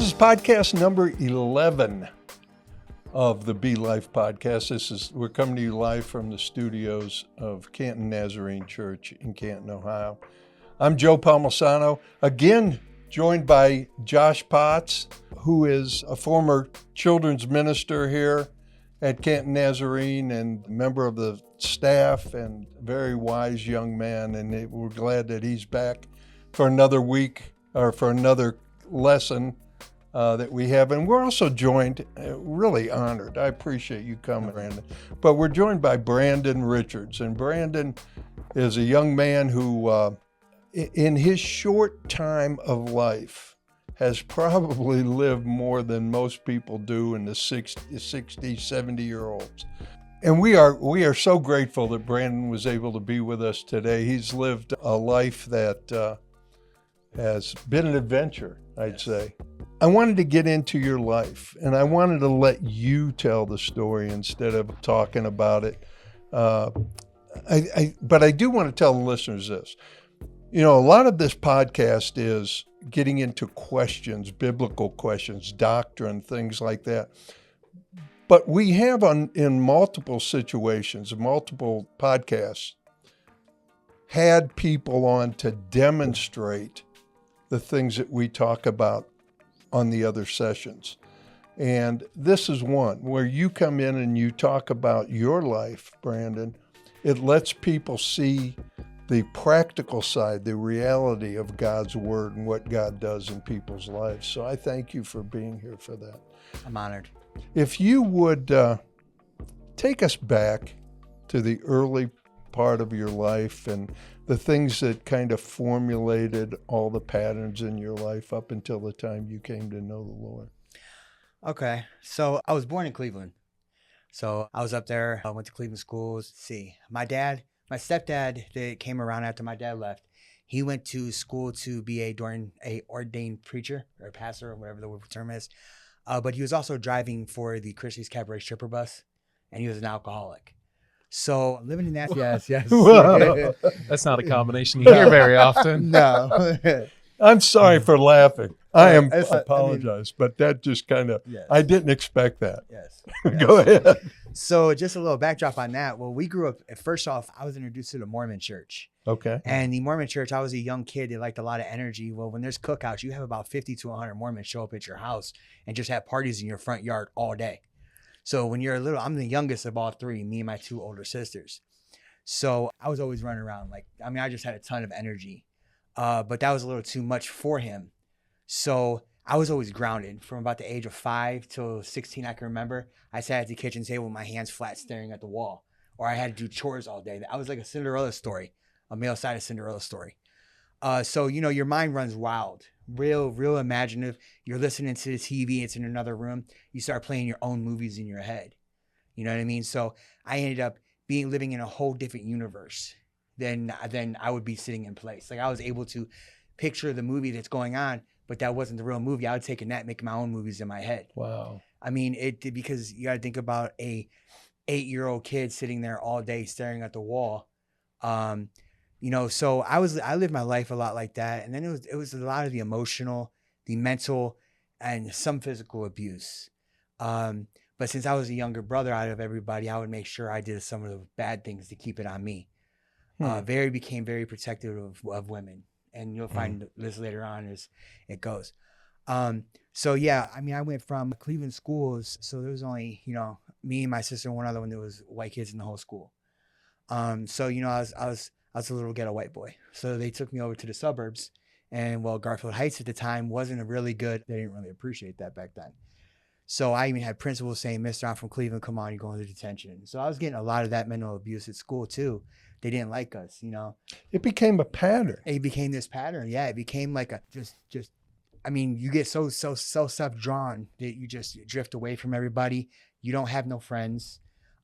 This is podcast number 11 of the Be Life podcast. We're coming to you live from the studios of Canton Nazarene Church in Canton, Ohio. I'm Joe Palmisano, again joined by Josh Potts, who is a former children's minister here at Canton Nazarene and member of the staff and very wise young man. And we're glad that he's back for another week or for another lesson that we have. And we're also joined, really honored. I appreciate you coming, Brandon. But we're joined by Brandon Richards. And Brandon is a young man who, in his short time of life, has probably lived more than most people do in the 60, 70-year-olds. And we are so grateful that Brandon was able to be with us today. He's lived a life that has been an adventure, I'd say. I wanted to get into your life, and I wanted to let you tell the story instead of talking about it. But I do want to tell the listeners this. You know, a lot of this podcast is getting into questions, biblical questions, doctrine, things like that. But we have in multiple situations, multiple podcasts, had people on to demonstrate the things that we talk about on the other sessions. And this is one where you come in and you talk about your life, Brandon. It lets people see the practical side, the reality of God's word and what God does in people's lives. So I thank you for being here for that. I'm honored. If you would take us back to the early part of your life and the things that kind of formulated all the patterns in your life up until the time you came to know the Lord. Okay. So I was born in Cleveland. So I was up there. I went to Cleveland schools. My stepdad that came around after my dad left, he went to school to be a ordained preacher or pastor or whatever the term is. But he was also driving for the Christie's Cabaret stripper bus, and he was an alcoholic. So living in that, yes. Wow. That's not a combination you hear very often. No. I'm sorry for laughing. I apologize, but that just kind of, yes. I didn't expect that. Yes. Go ahead. So just a little backdrop on that. Well, we grew up, first off, I was introduced to the Mormon church. Okay. And the Mormon church, I was a young kid that liked a lot of energy. Well, when there's cookouts, you have about 50 to 100 Mormons show up at your house and just have parties in your front yard all day. So when you're I'm the youngest of all three, me and my two older sisters. So I was always running around. I just had a ton of energy. But that was a little too much for him. So I was always grounded from about the age of 5 till 16. I can remember I sat at the kitchen table with my hands flat staring at the wall, or I had to do chores all day. I was like a Cinderella story, a male side of Cinderella story. So, your mind runs wild, real imaginative. You're listening to the TV. It's in another room. You start playing your own movies in your head. You know what I mean? So I ended up living in a whole different universe than I would be sitting in place. I was able to picture the movie that's going on, but that wasn't the real movie. I would take a nap, make my own movies in my head. Wow. Because you got to think about a 8-year-old kid sitting there all day staring at the wall. So I lived my life a lot like that. And then it was a lot of the emotional, the mental, and some physical abuse. But since I was a younger brother out of everybody, I would make sure I did some of the bad things to keep it on me. Became very protective of women. And you'll find this later on as it goes. I went from Cleveland schools. So there was only, me and my sister and one other one that was white kids in the whole school. I was a little ghetto white boy. So they took me over to the suburbs. And Garfield Heights at the time wasn't they didn't really appreciate that back then. So I even had principals saying, "Mister, I'm from Cleveland. Come on, you're going to detention." So I was getting a lot of that mental abuse at school too. They didn't like us, It became a pattern. It became this pattern. Yeah, it became like you get so self-drawn that you just drift away from everybody. You don't have no friends.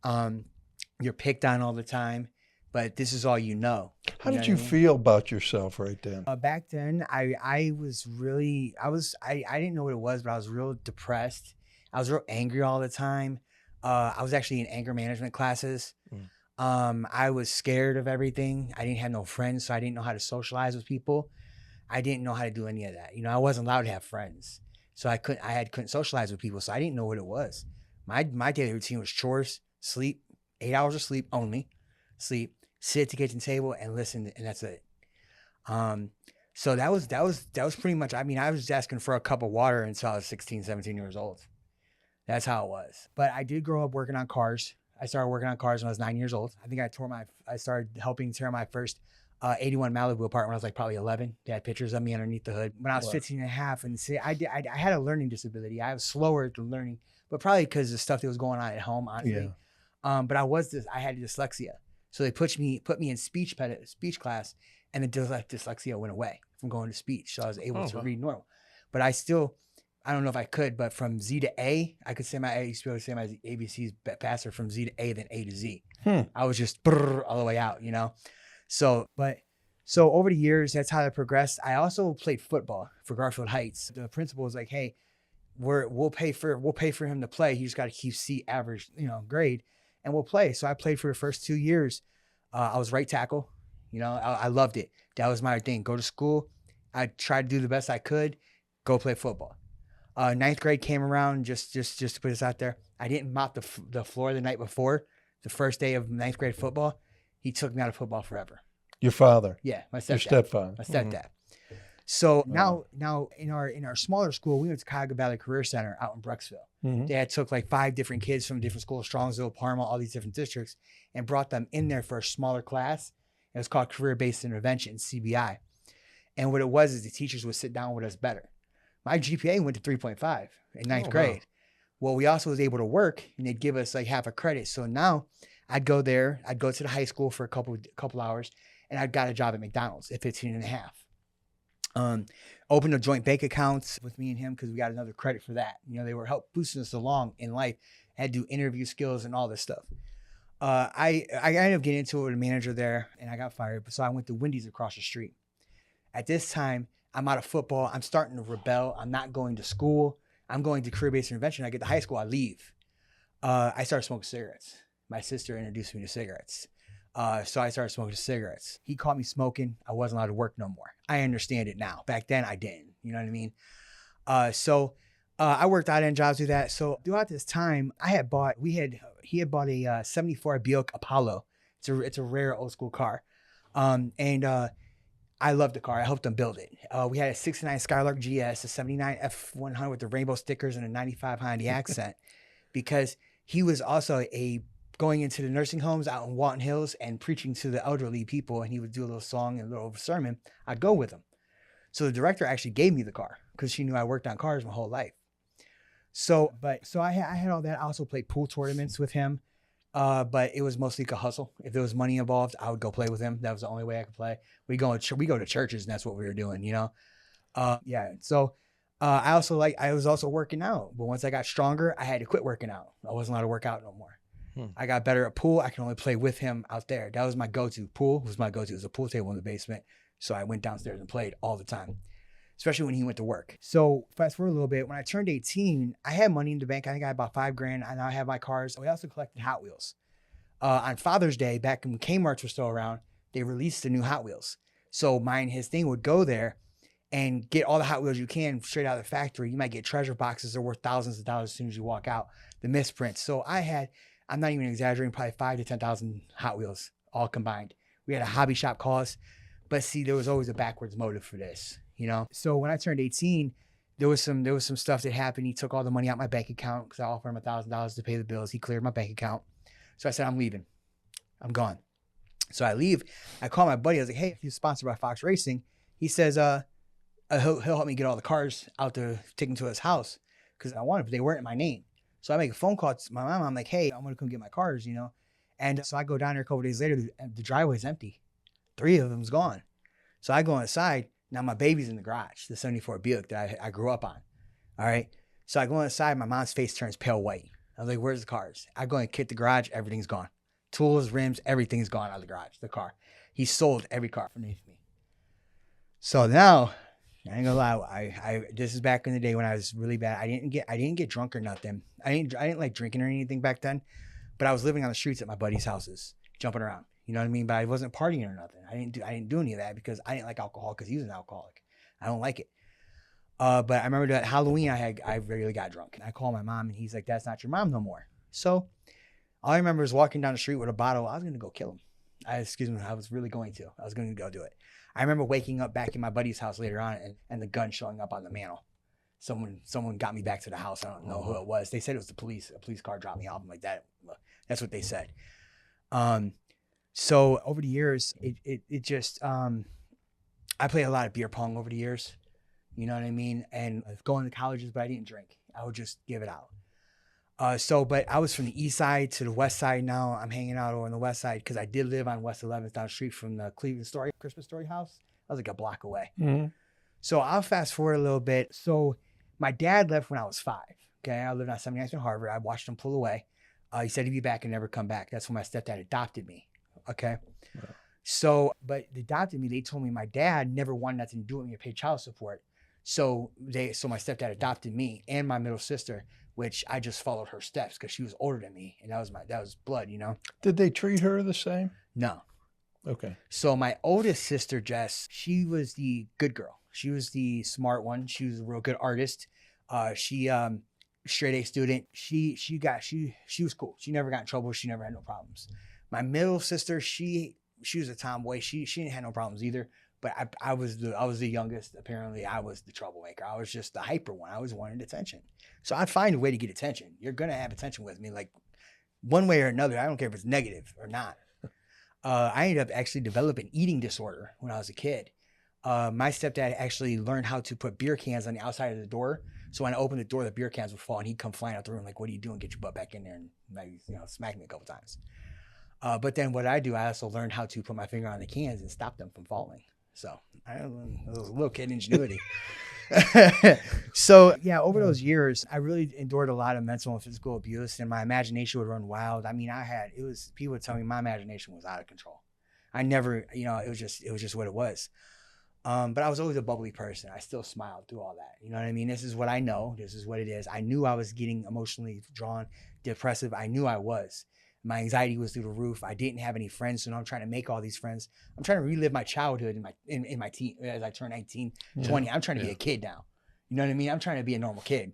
You're picked on all the time, but this is all you know. How did you feel about yourself right then? Back then, I didn't know what it was, but I was real depressed. I was real angry all the time. I was actually in anger management classes. I was scared of everything. I didn't have no friends, so I didn't know how to socialize with people. I didn't know how to do any of that. I wasn't allowed to have friends. So I couldn't socialize with people. So I didn't know what it was. My daily routine was chores, sleep, 8 hours of sleep only, sleep, sit at the kitchen table and listen, and that's it. So that was pretty much, I mean, I was just asking for a cup of water until I was 16, 17 years old. That's how it was. But I did grow up working on cars. I started working on cars when I was 9 years old. I think I started helping tear my first 81 Malibu apart when I was like probably 11. They had pictures of me underneath the hood. When I was 15 and a half, and see, I had a learning disability. I was slower to learning, but probably because of the stuff that was going on at home, honestly. Yeah. But I had dyslexia. So they put me in speech class, and the dyslexia went away from going to speech. So I was able to read normal. But I don't know if I could, but from Z to A, I used to be able to say my ABCs faster from Z to A than A to Z. I was just all the way out, you know? So over the years, that's how I progressed. I also played football for Garfield Heights. The principal was like, hey, we'll pay for him to play. He just got to keep C average, grade, and we'll play. So I played for the first 2 years. I was right tackle. I loved it. That was my thing. Go to school. I tried to do the best I could. Go play football. Ninth grade came around, just to put this out there. I didn't mop the floor the night before, the first day of ninth grade football. He took me out of football forever. Your father? Yeah, my stepdad. Your stepfather? My stepdad. So now in our smaller school, we went to Cuyahoga Valley Career Center out in Brecksville. They had took like 5 different kids from different schools, Strongsville, Parma, all these different districts, and brought them in there for a smaller class. It was called Career-Based Intervention, CBI. And what it was is the teachers would sit down with us better. My GPA went to 3.5 in ninth grade. Well, we also was able to work, and they'd give us like half a credit. So now I'd go there. I'd go to the high school for a couple hours, and I got a job at McDonald's at 15 and a half. Opened a joint bank accounts with me and him because we got another credit for that. They were help boosting us along in life. I had to do interview skills and all this stuff. I ended up getting into it with a manager there, and I got fired. So I went to Wendy's across the street. At this time, I'm out of football. I'm starting to rebel. I'm not going to school. I'm going to career-based intervention. I get to high school. I leave. I started smoking cigarettes. My sister introduced me to cigarettes. So I started smoking cigarettes. He caught me smoking. I wasn't allowed to work no more. I understand it now. Back then, I didn't. You know what I mean? I worked odd-end jobs through that. So throughout this time, he had bought a 74 Buick Apollo. It's a rare old school car. I loved the car. I helped him build it. We had a 69 Skylark GS, a 79 F100 with the rainbow stickers and a 95 Hyundai accent, because he was also going into the nursing homes out in Walton Hills and preaching to the elderly people, and he would do a little song and a little sermon. I'd go with him. So the director actually gave me the car because she knew I worked on cars my whole life. So I had all that. I also played pool tournaments with him. But it was mostly a hustle. If there was money involved, I would go play with him. That was the only way I could play. We go to churches, and that's what we were doing, So I was also working out. But once I got stronger, I had to quit working out. I wasn't allowed to work out no more. I got better at pool. I can only play with him out there. That was my go-to. Pool was my go-to. It was a pool table in the basement. So I went downstairs and played all the time, especially when he went to work. So fast forward a little bit, when I turned 18, I had money in the bank. I think I had about $5,000. I now have my cars. We also collected Hot Wheels. On Father's Day, back when Kmart's were still around, they released the new Hot Wheels. So mine, his thing would go there and get all the Hot Wheels you can straight out of the factory. You might get treasure boxes that are worth thousands of dollars as soon as you walk out, the misprints. So I'm not even exaggerating, probably 5,000 to 10,000 Hot Wheels all combined. We had a hobby shop cost, but see, there was always a backwards motive for this. So when I turned 18, there was some stuff that happened. He took all the money out my bank account because I offered him $1,000 to pay the bills. He cleared my bank account. So I said, I'm leaving. I'm gone. So I leave. I call my buddy. I was like, hey, if you're sponsored by Fox Racing, he says, he'll help me get all the cars out to take them to his house because I wanted, but they weren't in my name. So I make a phone call to my mom. I'm like, hey, I'm going to come get my cars, And so I go down there a couple days later. The driveway's empty. 3 of them's gone. So I go inside. Now my baby's in the garage, the 74 Buick that I grew up on. All right. So I go inside, my mom's face turns pale white. I was like, where's the cars? I go and kick the garage, everything's gone. Tools, rims, everything's gone out of the garage, the car. He sold every car underneath me. So now, I ain't gonna lie, this is back in the day when I was really bad. I didn't get drunk or nothing. I didn't like drinking or anything back then, but I was living on the streets at my buddies' houses, jumping around. You know what I mean? But I wasn't partying or nothing. I didn't do any of that because I didn't like alcohol because he was an alcoholic. I don't like it. But I remember that Halloween, I really got drunk. And I called my mom, and he's like, "That's not your mom no more." So all I remember is walking down the street with a bottle. I was going to go kill him. I was really going to. I was going to go do it. I remember waking up back in my buddy's house later on, and the gun showing up on the mantle. Someone got me back to the house. I don't know who it was. They said it was the police. A police car dropped me off. I'm like, that's what they said. So over the years, it just, I played a lot of beer pong over the years. You know what I mean? And going to colleges, but I didn't drink. I would just give it out. But I was from the east side to the west side. Now I'm hanging out over on the west side because I did live on West 11th down the street from the Christmas Story house. I was like a block away. Mm-hmm. So I'll fast forward a little bit. So my dad left when I was 5. Okay. I lived on 79th and Harvard. I watched him pull away. He said he'd be back and never come back. That's when my stepdad adopted me. Okay. Wow. So, but they adopted me. They told me my dad never wanted nothing to do with me or pay child support. So my stepdad adopted me and my middle sister, which I just followed her steps because she was older than me, and that was blood, you know. Did they treat her the same? No. Okay. So my oldest sister, Jess, she was the good girl. She was the smart one. She was a real good artist. She straight A student. She was cool. She never got in trouble. She never had no problems. My middle sister, she was a tomboy. She didn't have no problems either. But I was the youngest. Apparently, I was the troublemaker. I was just the hyper one. I always wanted attention. So I'd find a way to get attention. You're gonna have attention with me, like one way or another. I don't care if it's negative or not. I ended up actually developing an eating disorder when I was a kid. My stepdad actually learned how to put beer cans on the outside of the door. So when I opened the door, the beer cans would fall, and he'd come flying out the room like, "What are you doing? Get your butt back in there!" And maybe smack me a couple times. But then what I do, I also learned how to put my finger on the cans and stop them from falling. So it was a little kid ingenuity. So yeah, over those years, I really endured a lot of mental and physical abuse, and my imagination would run wild. I mean, people would tell me my imagination was out of control. I never, it was just what it was. But I was always a bubbly person. I still smiled through all that. You know what I mean? This is what I know. This is what it is. I knew I was getting emotionally drawn, depressive. I knew I was. My anxiety was through the roof. I didn't have any friends, so now I'm trying to make all these friends. I'm trying to relive my childhood in my teen as I turn 19, 20. I'm trying to be a kid now. You know what I mean? I'm trying to be a normal kid,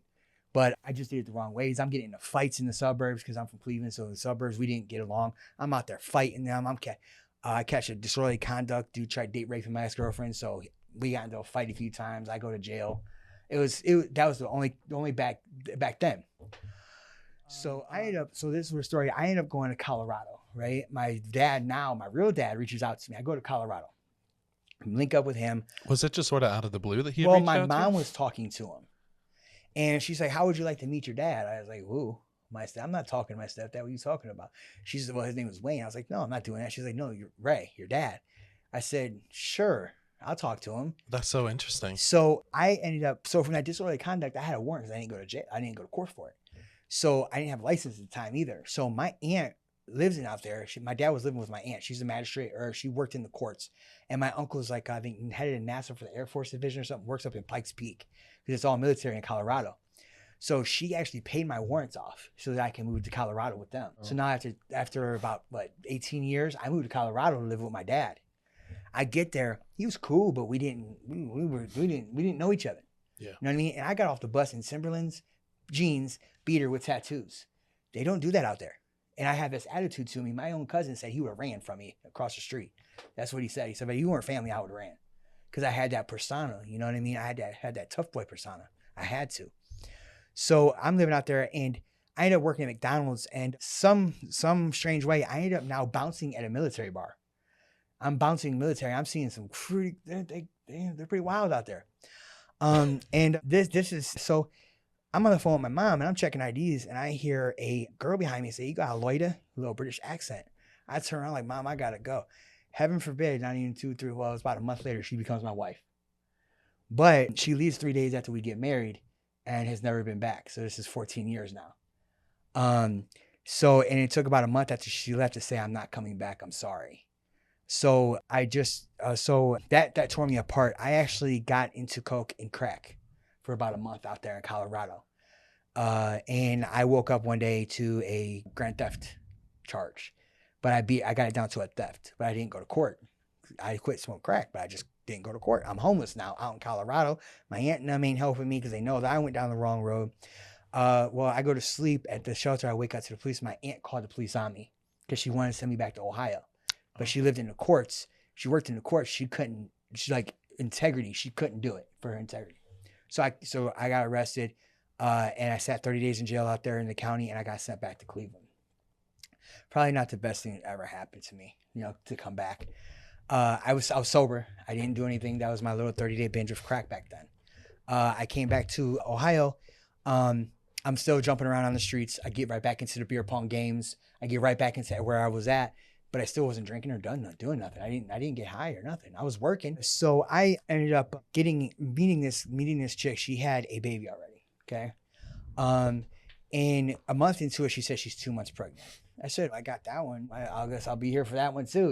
but I just did it the wrong ways. I'm getting into fights in the suburbs because I'm from Cleveland, so in the suburbs we didn't get along. I'm out there fighting them. I catch a disorderly conduct. Dude tried date raping my ex-girlfriend, so we got into a fight a few times. I go to jail. That was the only back then. So this is a story. I ended up going to Colorado, right? My real dad reaches out to me. I go to Colorado, link up with him. Was it just sort of out of the blue that he Well, reached my out mom to? was talking to him, and she's like, "How would you like to meet your dad?" I was like, "Who? I'm not talking to my stepdad. What are you talking about?" She said, "Well, his name was Wayne." I was like, "No, I'm not doing that." She's like, "No, you're Ray, your dad." I said, "Sure, I'll talk to him." That's so interesting. So I ended up, from that disorderly conduct, I had a warrant because I didn't go to jail. I didn't go to court for it. So I didn't have a license at the time either. So my aunt lives out there. My dad was living with my aunt. She's a magistrate, or she worked in the courts. And my uncle's like, I think headed in NASA for the Air Force Division or something, works up in Pikes Peak because it's all military in Colorado. So she actually paid my warrants off so that I can move to Colorado with them. Oh. So now after about 18 years, I moved to Colorado to live with my dad. I get there, he was cool, but we didn't know each other. Yeah. You know what I mean? And I got off the bus in Timberlands, jeans, beater with tattoos. They don't do that out there. And I had this attitude to me. My own cousin said he would have ran from me across the street. That's what he said. He said, "But you weren't family, I would have ran." Because I had that persona, you know what I mean? I had that tough boy persona. I had to. So I'm living out there, and I ended up working at McDonald's, and some strange way, I ended up now bouncing at a military bar. I'm bouncing military. I'm seeing some pretty, they're pretty wild out there. And this is, so I'm on the phone with my mom, and I'm checking IDs, and I hear a girl behind me say, "You got a loida?" A little British accent. I turn around like, "Mom, I gotta go." Heaven forbid, not even 2, 3, well, it was about a month later, she becomes my wife. But she leaves 3 days after we get married and has never been back. So this is 14 years now. And it took about a month after she left to say, "I'm not coming back. I'm sorry." So I just, that tore me apart. I actually got into coke and crack for about a month out there in Colorado. And I woke up one day to a grand theft charge, but I got it down to a theft, but I didn't go to court. I quit smoking crack, but I just didn't go to court. I'm homeless now out in Colorado. My aunt and them ain't helping me because they know that I went down the wrong road. Well, I go to sleep at the shelter. I wake up to the police. My aunt called the police on me because she wanted to send me back to Ohio. But she lived in the courts. She worked in the courts. She like integrity. She couldn't do it for her integrity. So I got arrested and I sat 30 days in jail out there in the county, and I got sent back to Cleveland. Probably not the best thing that ever happened to me, to come back. I was sober. I didn't do anything. That was my little 30-day binge of crack back then. I came back to Ohio. I'm still jumping around on the streets. I get right back into the beer pong games. I get right back into where I was at, but I still wasn't drinking or doing nothing. I didn't get high or nothing. I was working. So I ended up meeting this chick. She had a baby already. Okay. And a month into it, she said she's 2 months pregnant. I said, I got that one. I guess I'll be here for that one too.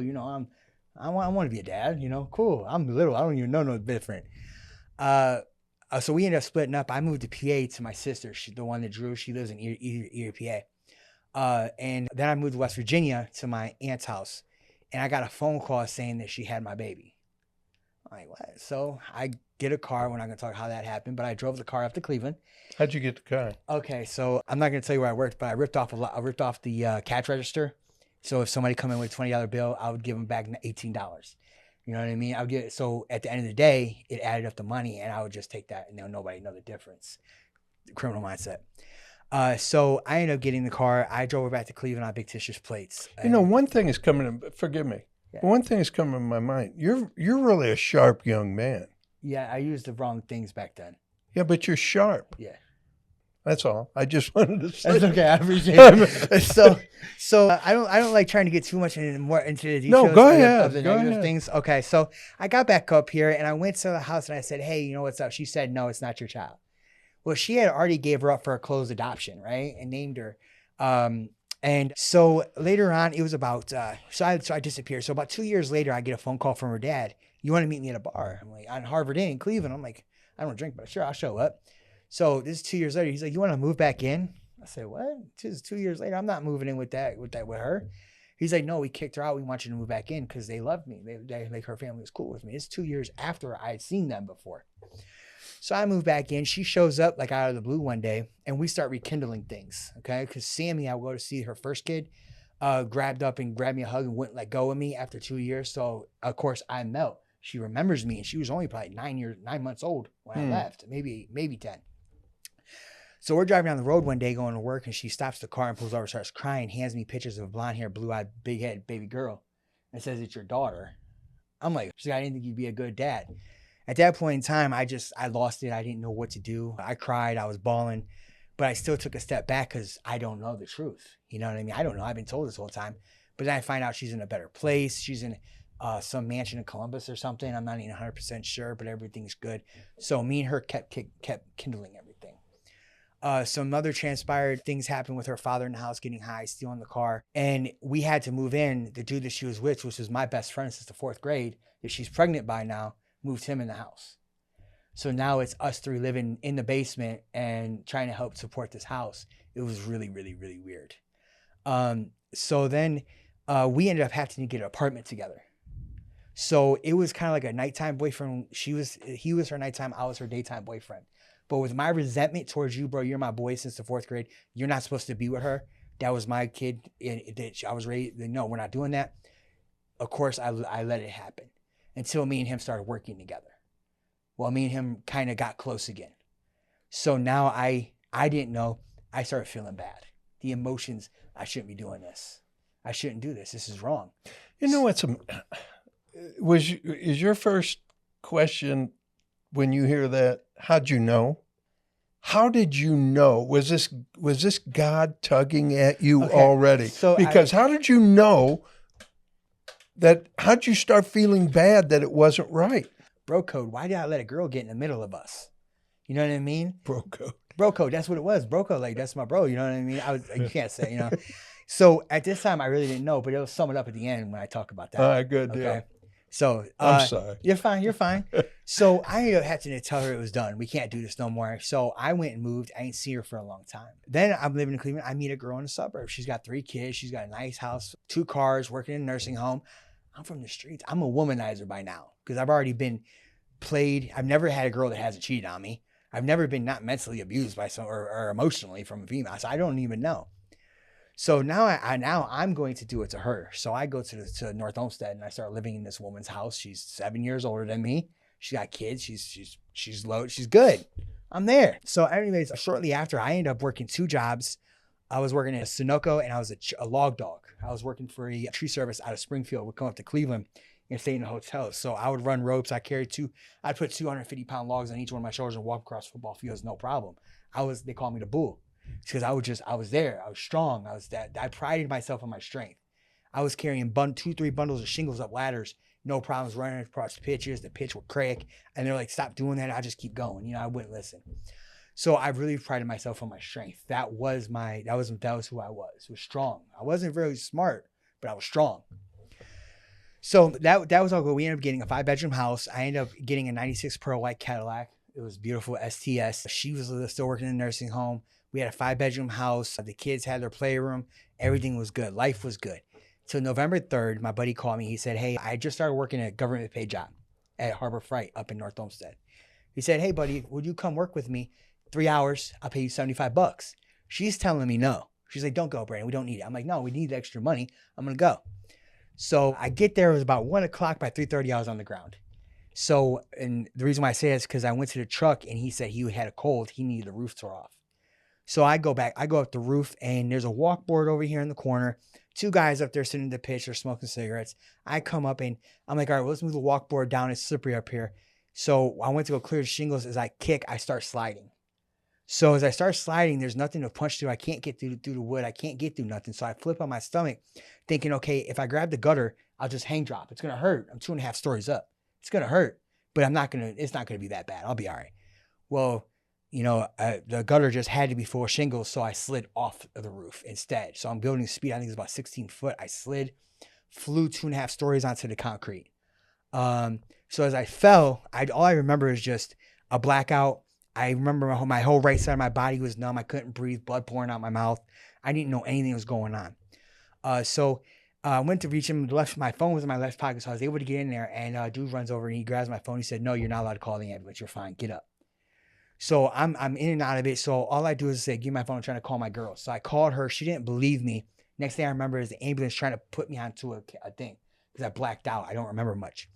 I want to be a dad, cool. I'm little. I don't even know no different. So we ended up splitting up. I moved to PA to my sister. She's the one that drew. She lives in Erie, PA. And then I moved to West Virginia to my aunt's house. And I got a phone call saying that she had my baby. I'm like, what? So I get a car. We're not going to talk how that happened, but I drove the car up to Cleveland. How'd you get the car? Okay, so I'm not going to tell you where I worked, but I ripped off the cash register. So if somebody come in with a $20 bill, I would give them back $18. You know what I mean? I would get so at the end of the day, it added up the money, and I would just take that, and nobody know the difference. The criminal mindset. So I ended up getting the car. I drove her back to Cleveland on Big Tish's plates. One thing is coming. Forgive me. Yeah. One thing is coming in my mind. You're really a sharp young man. Yeah, I used the wrong things back then. Yeah, but you're sharp. Yeah. That's all. I just wanted to say. That's okay. I appreciate it. So I don't like trying to get too much into the details. No, go ahead. Of the negative things. Okay, so I got back up here and I went to the house and I said, "Hey, you know what's up?" She said, "No, it's not your child." Well, she had already gave her up for a closed adoption, right, and named her. And so later on, it was about so I disappeared. So about 2 years later, I get a phone call from her dad. "You want to meet me at a bar?" I'm like, on Harvard Inn in Cleveland. I'm like, I don't drink, but sure, I'll show up. So this is 2 years later. He's like, "You want to move back in?" I said, "What? This is 2 years later. I'm not moving in with her." He's like, "No, we kicked her out. We want you to move back in because they loved me. They like her family was cool with me." It's 2 years after I had seen them before. So I moved back in. She shows up like out of the blue one day, and we start rekindling things. Okay, because Sammy, I go to see her first kid, grabbed me a hug and wouldn't let go of me after 2 years. So of course I melt. She remembers me, and she was only probably 9 months old when I left, maybe 10. So we're driving down the road one day going to work, and she stops the car and pulls over, starts crying, hands me pictures of a blonde-haired, blue-eyed, big-head baby girl, and says, "It's your daughter." I'm like, she's like, "I didn't think you'd be a good dad." At that point in time, I lost it. I didn't know what to do. I cried. I was bawling, but I still took a step back because I don't know the truth. You know what I mean? I don't know. I've been told this whole time, but then I find out she's in a better place. She's in some mansion in Columbus or something. I'm not even 100% sure, but everything's good. So me and her kept kindling everything. Some other transpired things happened with her father in the house, getting high, stealing the car. And we had to move in. The dude that she was with, which was my best friend since the 4th grade, that she's pregnant by now, moved him in the house. So now it's us three living in the basement and trying to help support this house. It was really, really, really weird. So then we ended up having to get an apartment together. So it was kind of like a nighttime boyfriend. He was her nighttime, I was her daytime boyfriend. But with my resentment towards you, bro, you're my boy since the 4th grade. You're not supposed to be with her. That was my kid. I was raised. No, we're not doing that. Of course, I let it happen until me and him started working together. Well, me and him kind of got close again. So now I didn't know. I started feeling bad. The emotions, I shouldn't be doing this. I shouldn't do this. This is wrong. You know what's is your first question when you hear that, how'd you know? How did you know? Was this God tugging at you already? So because how did you know that? How'd you start feeling bad that it wasn't right? Bro code. Why did I let a girl get in the middle of us? You know what I mean? Bro code. Bro code. That's what it was. Bro code. Like, that's my bro. You know what I mean? You can't say, you know. So at this time, I really didn't know, but it'll sum it up at the end when I talk about that. All right, good deal. Okay. So I'm sorry. You're fine. So I ended up having to tell her it was done. We can't do this no more. So I went and moved. I ain't seen her for a long time. Then I'm living in Cleveland. I meet a girl in the suburbs. She's got 3 kids. She's got a nice house, 2 cars, working in a nursing home. I'm from the streets. I'm a womanizer by now because I've already been played. I've never had a girl that hasn't cheated on me. I've never been not mentally abused by some or emotionally from a female. So I don't even know. So now I'm going to do it to her. So I go to North Olmsted and I start living in this woman's house. She's 7 years older than me. She got kids. She's low. She's good. I'm there. So anyways, shortly after, I ended up working 2 jobs. I was working at a Sunoco and I was a log dog. I was working for a tree service out of Springfield. We'd come up to Cleveland and stay in the hotels. So I would run ropes. I'd put 250-pound logs on each one of my shoulders and walk across football fields, no problem. They called me the bull because I was there. I was strong. I prided myself on my strength. I was carrying 2-3 bundles of shingles up ladders, no problems running across pitches. The pitch would crack. And they're like, stop doing that. I just keep going. You know, I wouldn't listen. So I really prided myself on my strength. That was who I was. I was strong. I wasn't very smart, but I was strong. So that was all good. We ended up getting a 5-bedroom house. I ended up getting a 96 Pearl White Cadillac. It was beautiful, STS. She was still working in a nursing home. We had a 5-bedroom house. The kids had their playroom. Everything was good. Life was good. So November 3rd, my buddy called me. He said, hey, I just started working at a government paid job at Harbor Freight up in North Olmsted. He said, hey, buddy, would you come work with me? 3 hours, I'll pay you $75. She's telling me no. She's like, don't go, Brandon. We don't need it. I'm like, no, we need the extra money. I'm going to go. So I get there. It was about 1 o'clock. By 3:30, I was on the ground. So, and the reason why I say it is because I went to the truck and he said he had a cold. He needed the roof tore off. So I go up the roof and there's a walkboard over here in the corner. 2 guys up there sitting in the pitch. They're smoking cigarettes. I come up and I'm like, all right, well, let's move the walkboard down. It's slippery up here. So I went to go clear the shingles. As I kick, I start sliding. So as I start sliding, there's nothing to punch through. I can't get through the wood. I can't get through nothing. So I flip on my stomach thinking, okay, if I grab the gutter, I'll just hang drop. It's going to hurt. I'm 2.5 stories up. It's going to hurt, but it's not going to be that bad. I'll be all right. Well, you know, the gutter just had to be full of shingles. So I slid off of the roof instead. So I'm building speed. I think it's about 16 foot. I slid, flew 2.5 stories onto the concrete. So as I fell, all I remember is just a blackout. I remember my whole right side of my body was numb. I couldn't breathe, blood pouring out my mouth. I didn't know anything was going on. So I went to reach him. My phone was in my left pocket, so I was able to get in there. And dude runs over and he grabs my phone. He said, no, you're not allowed to call the ambulance. You're fine. Get up. So I'm in and out of it. So all I do is say, give me my phone. I'm trying to call my girl. So I called her. She didn't believe me. Next thing I remember is the ambulance trying to put me onto a thing because I blacked out. I don't remember much.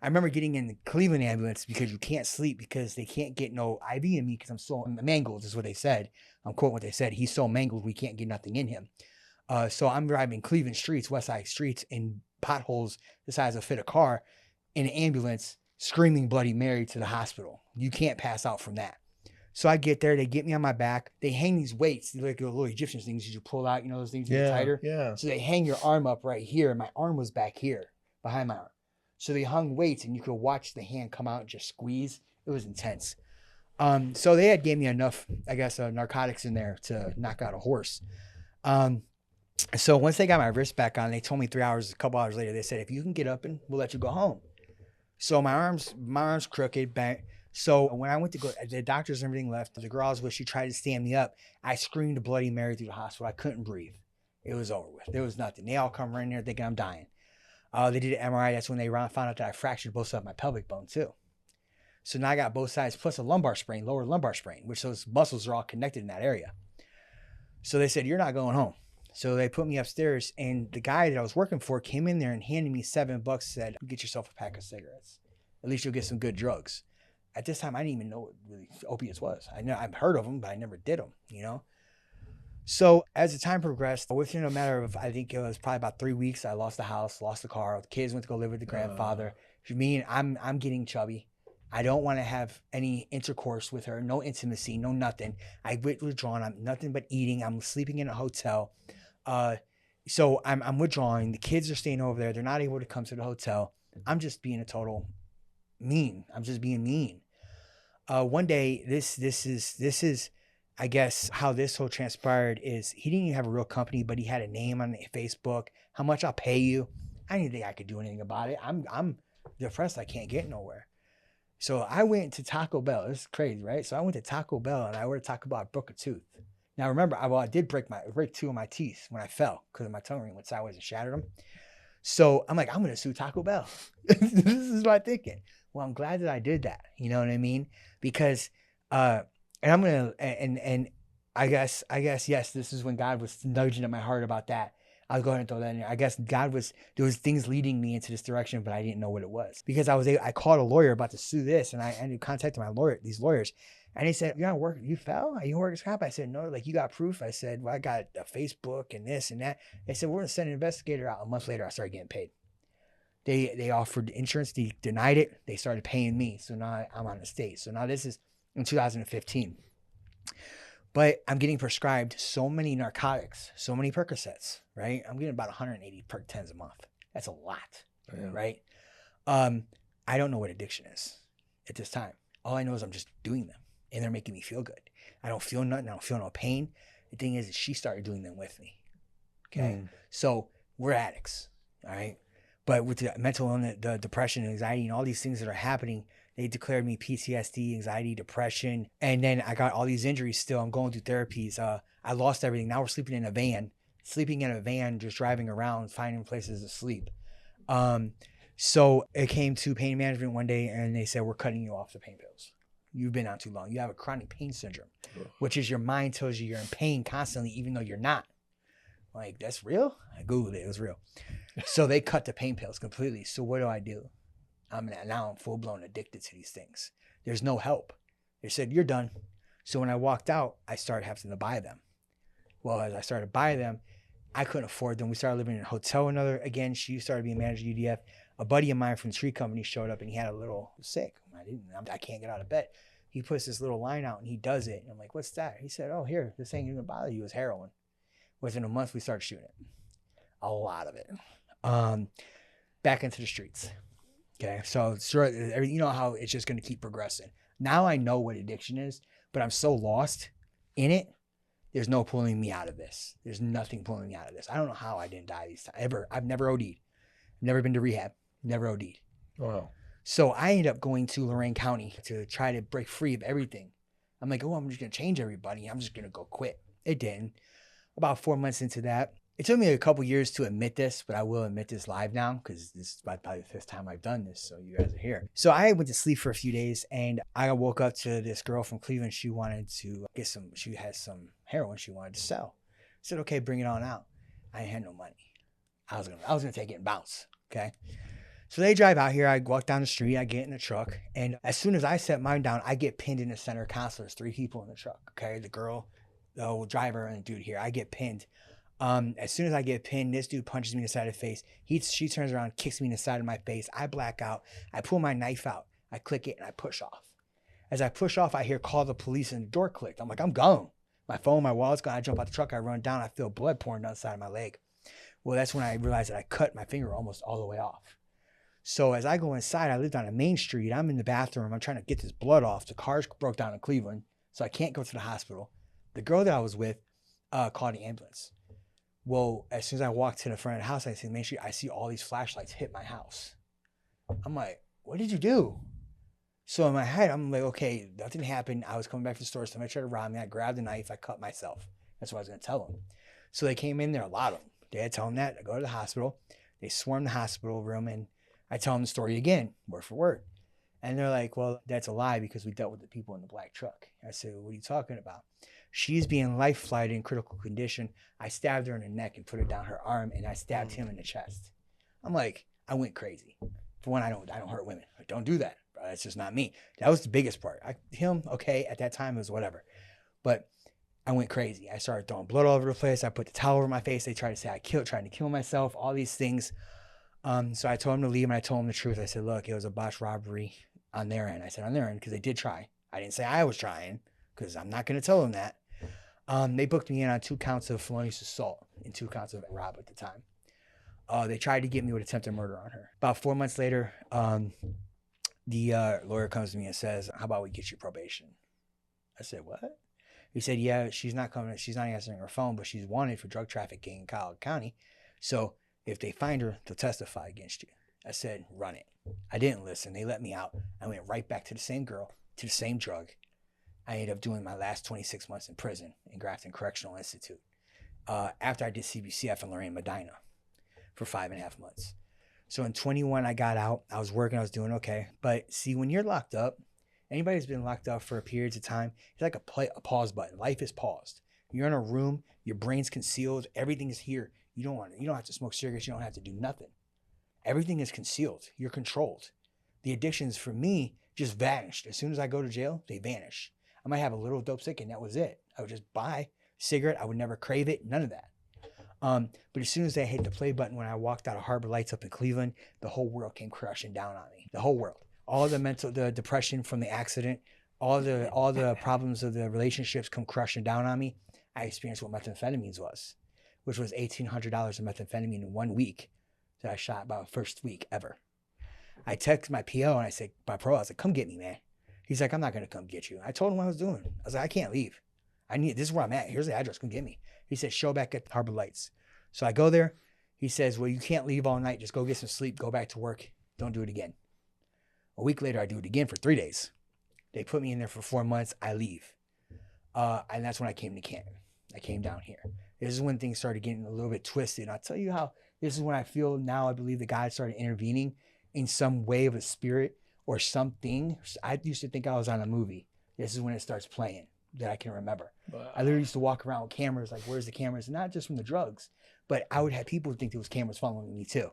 I remember getting in the Cleveland ambulance because you can't sleep because they can't get no IV in me because I'm so mangled is what they said. I'm quoting what they said. He's so mangled we can't get nothing in him. So I'm driving Cleveland streets, West Side streets in potholes the size of fit a car in an ambulance screaming Bloody Mary to the hospital. You can't pass out from that. So I get there. They get me on my back. They hang these weights, like the little Egyptian things you pull out, you know, those things that get tighter. Yeah. So they hang your arm up right here. My arm was back here behind my arm. So they hung weights and you could watch the hand come out and just squeeze. It was intense. So they had gave me enough, I guess, narcotics in there to knock out a horse. So once they got my wrist back on, they told me a couple hours later, they said, if you can get up and we'll let you go home. So my arm's crooked, bent. So when I went to go, the doctors and everything left. The girl I was with, she tried to stand me up. I screamed Bloody Mary through the hospital. I couldn't breathe. It was over with. There was nothing. They all come running there thinking I'm dying. They did an MRI. That's when they found out that I fractured both sides of my pelvic bone too. So now I got both sides plus a lumbar sprain, lower lumbar sprain, which those muscles are all connected in that area. So they said, you're not going home. So they put me upstairs and the guy that I was working for came in there and handed me $7, said, get yourself a pack of cigarettes. At least you'll get some good drugs. At this time, I didn't even know what really opiates was. I've heard of them, but I never did them, you know? So as the time progressed, within a matter of, I think it was probably about 3 weeks, I lost the house, lost the car. The kids went to go live with the grandfather. I'm getting chubby. I don't want to have any intercourse with her, no intimacy, no nothing. I withdrawn. I'm nothing but eating. I'm sleeping in a hotel. So I'm withdrawing. The kids are staying over there. They're not able to come to the hotel. I'm just being a total mean. I'm just being mean. One day, this is, I guess, how this whole transpired is he didn't even have a real company, but he had a name on Facebook. How much I'll pay you? I didn't think I could do anything about it. I'm depressed. I can't get nowhere. So I went to Taco Bell. This is crazy, right? So I went to Taco Bell and I ordered Taco Bell. I broke a tooth. Now remember, I did break 2 of my teeth when I fell because my tongue ring went sideways and shattered them. So I'm like, I'm gonna sue Taco Bell. This is my thinking. Well, I'm glad that I did that. You know what I mean? Because and I'm gonna and I guess yes, this is when God was nudging at my heart about that. I'll go ahead and throw that in there. I guess there was things leading me into this direction, but I didn't know what it was. Because I called a lawyer about to sue this, and I ended up contacting these lawyers. And he said, "You're not working. You fell? Are you working scrap?" I said, "No." Like, you got proof? I said, "Well, I got a Facebook and this and that." They said, "We're gonna send an investigator out." A month later, I started getting paid. They offered insurance. They denied it. They started paying me. So now I'm on the state. So now this is in 2015. But I'm getting prescribed so many narcotics, so many Percocets, right? I'm getting about 180 Perc 10s a month. That's a lot, right? I don't know what addiction is at this time. All I know is I'm just doing them, and they're making me feel good. I don't feel nothing. I don't feel no pain. The thing is she started doing them with me, okay? So we're addicts, all right? But with the mental illness, the depression, anxiety, and all these things that are happening, they declared me PTSD, anxiety, depression. And then I got all these injuries still. I'm going through therapies. I lost everything. Now we're sleeping in a van, just driving around, finding places to sleep. So it came to pain management one day, and they said, "We're cutting you off the pain pills. You've been on too long. You have a chronic pain syndrome," which is your mind tells you you're in pain constantly, even though you're not. Like, that's real? I Googled it. It was real. So they cut the pain pills completely. So what do? Now I'm full blown addicted to these things. There's no help. They said, "You're done." So when I walked out, I started having to buy them. Well, as I started buying them, I couldn't afford them. We started living in a hotel. Again, she started being manager at UDF. A buddy of mine from the tree company showed up, and he had a little sick. I can't get out of bed. He puts this little line out and he does it. And I'm like, "What's that?" He said, "Oh, here, this ain't gonna bother you. It's heroin." Within a month, we started shooting it. A lot of it. Back into the streets. Okay. So you know how it's just going to keep progressing. Now I know what addiction is, but I'm so lost in it. There's no pulling me out of this. There's nothing pulling me out of this. I don't know how I didn't die these times ever. I've never OD'd. Never been to rehab. Never OD'd. Wow. So I ended up going to Lorain County to try to break free of everything. I'm like, "Oh, I'm just going to change everybody. I'm just going to go quit." It didn't. About 4 months into that, it took me a couple years to admit this, but I will admit this live now because this is probably the fifth time I've done this, so you guys are here. So I went to sleep for a few days, and I woke up to this girl from Cleveland. She wanted to she had some heroin she wanted to sell. I said, "Okay, bring it on out." I ain't had no money. I was gonna take it and bounce, okay? So they drive out here. I walk down the street. I get in the truck, and as soon as I set mine down, I get pinned in the center console. There's 3 people in the truck, okay? The girl, the old driver, and the dude here. I get pinned. As soon as I get pinned, this dude punches me in the side of the face. She turns around, kicks me in the side of my face. I black out. I pull my knife out. I click it, and I push off. As I push off, I hear "call the police," and the door clicked. I'm like, I'm gone. My phone, my wallet's gone. I jump out the truck. I run down. I feel blood pouring down the side of my leg. Well, that's when I realized that I cut my finger almost all the way off. So as I go inside, I lived on a main street. I'm in the bathroom. I'm trying to get this blood off. The car broke down in Cleveland, so I can't go to the hospital. The girl that I was with called the ambulance. Well, as soon as I walk to the front of the house, I see the main street. I see all these flashlights hit my house. I'm like, "What did you do?" So in my head, I'm like, okay, nothing happened. I was coming back to the store. Somebody tried to rob me. I grabbed a knife. I cut myself. That's what I was going to tell them. So they came in there, a lot of them. They had told them that. I go to the hospital. They swarm the hospital room, and I tell them the story again, word for word. And they're like, "Well, that's a lie because we dealt with the people in the black truck." I said, "What are you talking about?" "She's being life flighted in critical condition. I stabbed her in the neck and put her down her arm, and I stabbed him in the chest." I'm like, I went crazy. For one, I don't hurt women. I don't do that. Bro. That's just not me. That was the biggest part. Him, okay, at that time it was whatever. But I went crazy. I started throwing blood all over the place. I put the towel over my face. They tried to say trying to kill myself, all these things. So I told him to leave, and I told him the truth. I said, "Look, it was a botched robbery on their end." I said on their end because they did try. I didn't say I was trying because I'm not going to tell them that. They booked me in on 2 counts of felonious assault and 2 counts of rob at the time. They tried to get me with attempted murder on her. About 4 months later, the lawyer comes to me and says, "How about we get you probation?" I said, "What?" He said, "Yeah, she's not coming. She's not answering her phone, but she's wanted for drug trafficking in Cuyahoga County. So if they find her, they'll testify against you." I said, "Run it." I didn't listen. They let me out. I went right back to the same girl, to the same drug. I ended up doing my last 26 months in prison in Grafton Correctional Institute after I did CBCF in Lorraine, Medina. for 5.5 months. So in 21, I got out. I was working. I was doing okay. But see, when you're locked up, anybody who's been locked up for periods of time, it's like a pause button. Life is paused. You're in a room. Your brain's concealed. Everything is here. You don't have to smoke cigarettes. You don't have to do nothing. Everything is concealed. You're controlled. The addictions for me just vanished. As soon as I go to jail, they vanish. I might have a little dope stick and that was it. I would just buy a cigarette. I would never crave it. None of that. But as soon as I hit the play button, when I walked out of Harbor Lights up in Cleveland, the whole world came crashing down on me. The whole world. All the depression from the accident, all the problems of the relationships come crushing down on me. I experienced what methamphetamines was, which was $1,800 of methamphetamine in 1 week that I shot about first week ever. I texted my PO and I said, my pro, I was like, come get me, man. He's like, I'm not going to come get you. I told him what I was doing. I was like, I can't leave. This is where I'm at. Here's the address. Come get me. He said, show back at Harbor Lights. So I go there. He says, well, you can't leave all night. Just go get some sleep. Go back to work. Don't do it again. A week later, I do it again for 3 days. They put me in there for 4 months. I leave. And that's when I came to Canton. I came down here. This is when things started getting a little bit twisted. And I'll tell you how this is when I feel now I believe that God started intervening in some way of a spirit or something. I used to think I was on a movie. This is when it starts playing that I can remember. Wow. I literally used to walk around with cameras, like, where's the cameras? Not just from the drugs, but I would have people think there was cameras following me too.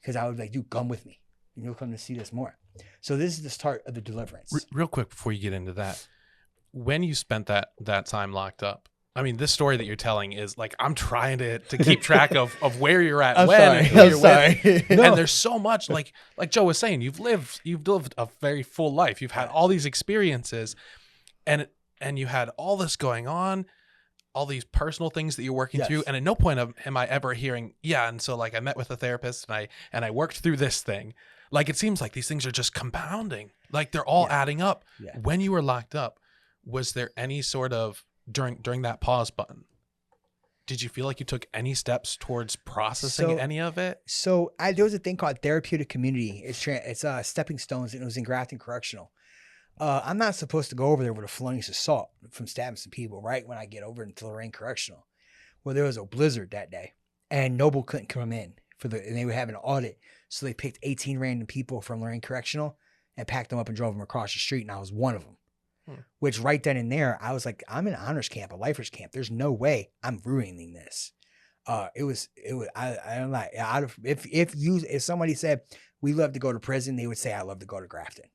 Because I would like, dude, come with me. And you'll come to see this more. So this is the start of the deliverance. Real quick before you get into that, when you spent that time locked up, I mean, this story that you're telling is like, I'm trying to keep track of where you're at, I'm sorry. No. And there's so much, like Joe was saying, you've lived a very full life. You've had all these experiences and you had all this going on, all these personal things that you're working through. And at no point am I ever hearing, and so like I met with a therapist and I worked through this thing. Like, it seems like these things are just compounding. Like they're all adding up. Yeah. When you were locked up, was there any sort of, during that pause button, did you feel like you took any steps towards processing any of it? So there was a thing called therapeutic community. It's Stepping Stones, and it was in Grafton Correctional. I'm not supposed to go over there with a felonious assault from stabbing some people right when I get over into Lorraine Correctional. Well, there was a blizzard that day, and Noble couldn't come in and they were having an audit. So they picked 18 random people from Lorraine Correctional and packed them up and drove them across the street, and I was one of them. Which right then and there, I was like, I'm in an honors camp, a lifers camp. There's no way I'm ruining this. I don't like, if somebody said we love to go to prison, they would say I love to go to Grafton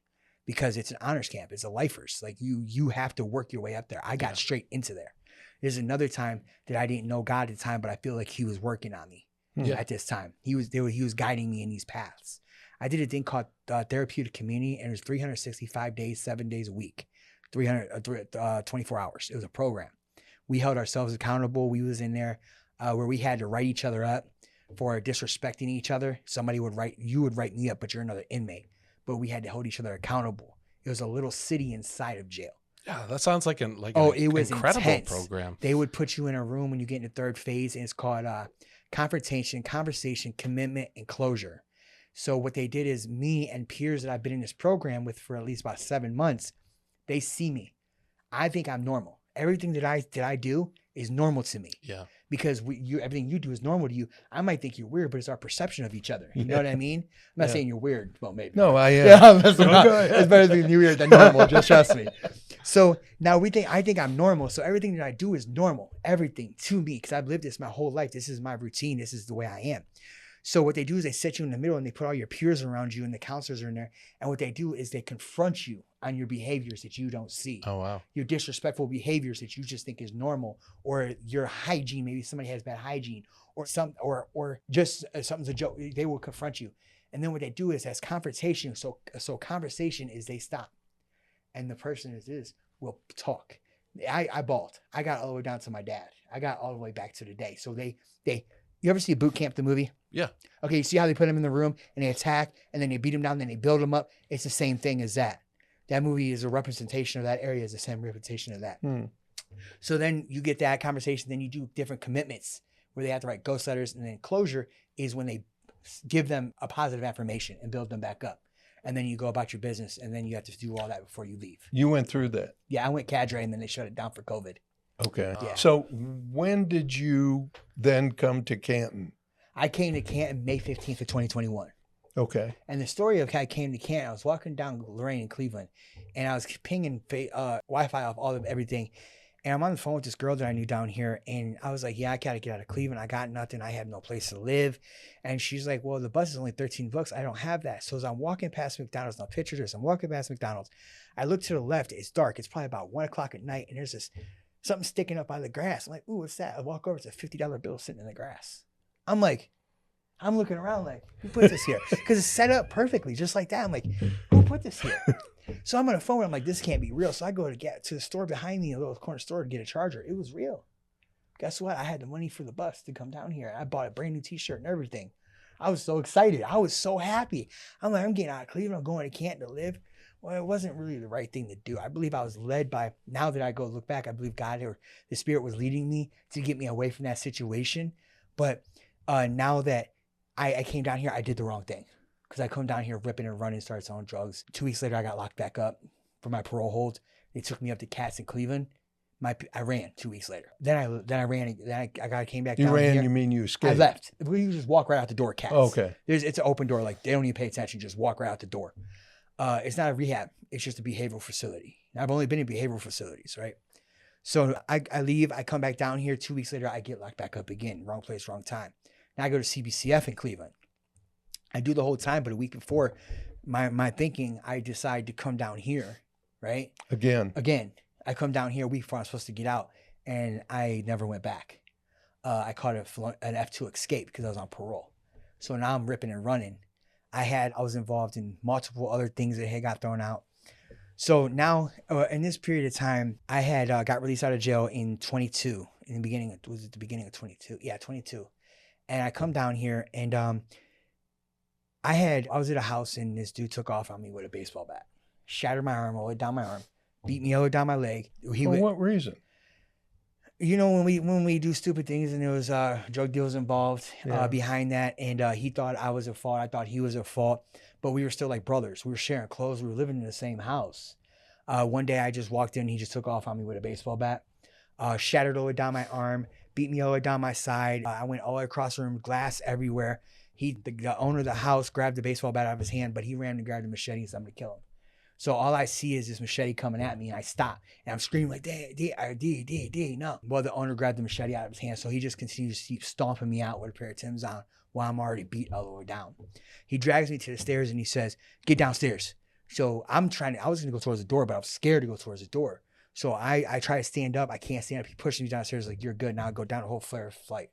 because it's an honors camp. It's a lifers. Like you have to work your way up there. I got straight into there. There's another time that I didn't know God at the time, but I feel like he was working on me at this time. He was guiding me in these paths. I did a thing called therapeutic community, and it was 365 days, 7 days a week. 24 hours. It was a program. We held ourselves accountable. We was in there where we had to write each other up for disrespecting each other. You would write me up, but you're another inmate. But we had to hold each other accountable. It was a little city inside of jail. Yeah, that sounds like an it was incredible intense. Program. They would put you in a room when you get into third phase, and it's called confrontation, conversation, commitment, and closure. So what they did is me and peers that I've been in this program with for at least about 7 months, they see me. I think I'm normal. Everything that I do is normal to me. Yeah. Because everything you do is normal to you. I might think you're weird, but it's our perception of each other. You know what I mean? I'm not saying you're weird. Well, maybe. No, I am. Yeah, it's better than you're weird than normal. Just trust me. So now I think I'm normal. So everything that I do is normal. Everything to me, because I've lived this my whole life. This is my routine. This is the way I am. So what they do is they set you in the middle and they put all your peers around you and the counselors are in there. And what they do is they confront you on your behaviors that you don't see. Oh, wow. Your disrespectful behaviors that you just think is normal, or your hygiene. Maybe somebody has bad hygiene or just something's a joke. They will confront you. And then what they do is as confrontation. So conversation is they stop. And the person will talk. I bawled. I got all the way down to my dad. I got all the way back to the day. So you ever see Boot Camp, the movie? Yeah. Okay, you see how they put him in the room and they attack and then they beat him down, then they build him up? It's the same thing as that. That movie is a representation of that area, is the same representation of that. So then you get that conversation, then you do different commitments where they have to write ghost letters, and then closure is when they give them a positive affirmation and build them back up. And then you go about your business, and then you have to do all that before you leave. You went through that? Yeah, I went cadre, and then they shut it down for COVID. Okay. Yeah. So when did you then come to Canton? I came to Canton May 15th of 2021. Okay. And the story of how I came to Canton, I was walking down Lorraine in Cleveland, and I was pinging Wi-Fi off all of everything. And I'm on the phone with this girl that I knew down here, and I was like, yeah, I gotta get out of Cleveland. I got nothing. I have no place to live. And she's like, well, the bus is only $13. I don't have that. So as I'm walking past McDonald's, and I'll picture this, I'm walking past McDonald's. I look to the left. It's dark. It's probably about 1 o'clock at night, and there's this something sticking up out of the grass. I'm like, ooh, what's that? I walk over. It's a $50 bill sitting in the grass. I'm looking around like, who put this here? Because it's set up perfectly, just like that. I'm like, who put this here? So I'm on the phone. I'm like, this can't be real. So I go to get to the store behind me, a little corner store, to get a charger. It was real. Guess what? I had the money for the bus to come down here. I bought a brand new T-shirt and everything. I was so excited. I was so happy. I'm like, I'm getting out of Cleveland. I'm going to Canton to live. Well, it wasn't really the right thing to do. I believe I was led by, now that I go look back, I believe God or the Spirit was leading me to get me away from that situation. But now that I came down here, I did the wrong thing. Because I come down here ripping and running, started selling drugs. 2 weeks later, I got locked back up for my parole hold. They took me up to Cats in Cleveland. I ran 2 weeks later. Then I ran. Then I came back. You down ran, here. you mean you escaped? I left. You just walk right out the door, Cats. Oh, okay. It's an open door. Like, they don't even pay attention. Just walk right out the door. It's not a rehab. It's just a behavioral facility. I've only been in behavioral facilities, right? So I leave. I come back down here. 2 weeks later, I get locked back up again. Wrong place, wrong time. Now I go to CBCF in Cleveland. I do the whole time, but a week before my thinking, I decide to come down here, right? Again. I come down here a week before I'm supposed to get out, and I never went back. I caught an F2 escape because I was on parole. So now I'm ripping and running. I was involved in multiple other things that had got thrown out. So now, in this period of time, I had got released out of jail in 22. In the beginning, was it the beginning of 22? Yeah, 22. And I come down here, and I was at a house, and this dude took off on me with a baseball bat, shattered my arm, all the way down my arm, beat me all the way down my leg. For what reason? You know, when we do stupid things, and there was drug deals involved behind that, and he thought I was at fault. I thought he was at fault, but we were still like brothers. We were sharing clothes. We were living in the same house. One day I just walked in, and he just took off on me with a baseball bat, shattered all the way down my arm, beat me all the way down my side. I went all the way across the room, glass everywhere. The owner of the house grabbed the baseball bat out of his hand, but he ran and grabbed a machete and said, I'm going to kill him. So all I see is this machete coming at me, and I stop, and I'm screaming like, D, no. Well, the owner grabbed the machete out of his hand, so he just continues to keep stomping me out with a pair of Timbs on while I'm already beat all the way down. He drags me to the stairs, and he says, get downstairs. So I was going to go towards the door, but I was scared to go towards the door. So I try to stand up. I can't stand up. He pushes me downstairs like, you're good. Now I go down a whole flare of flight.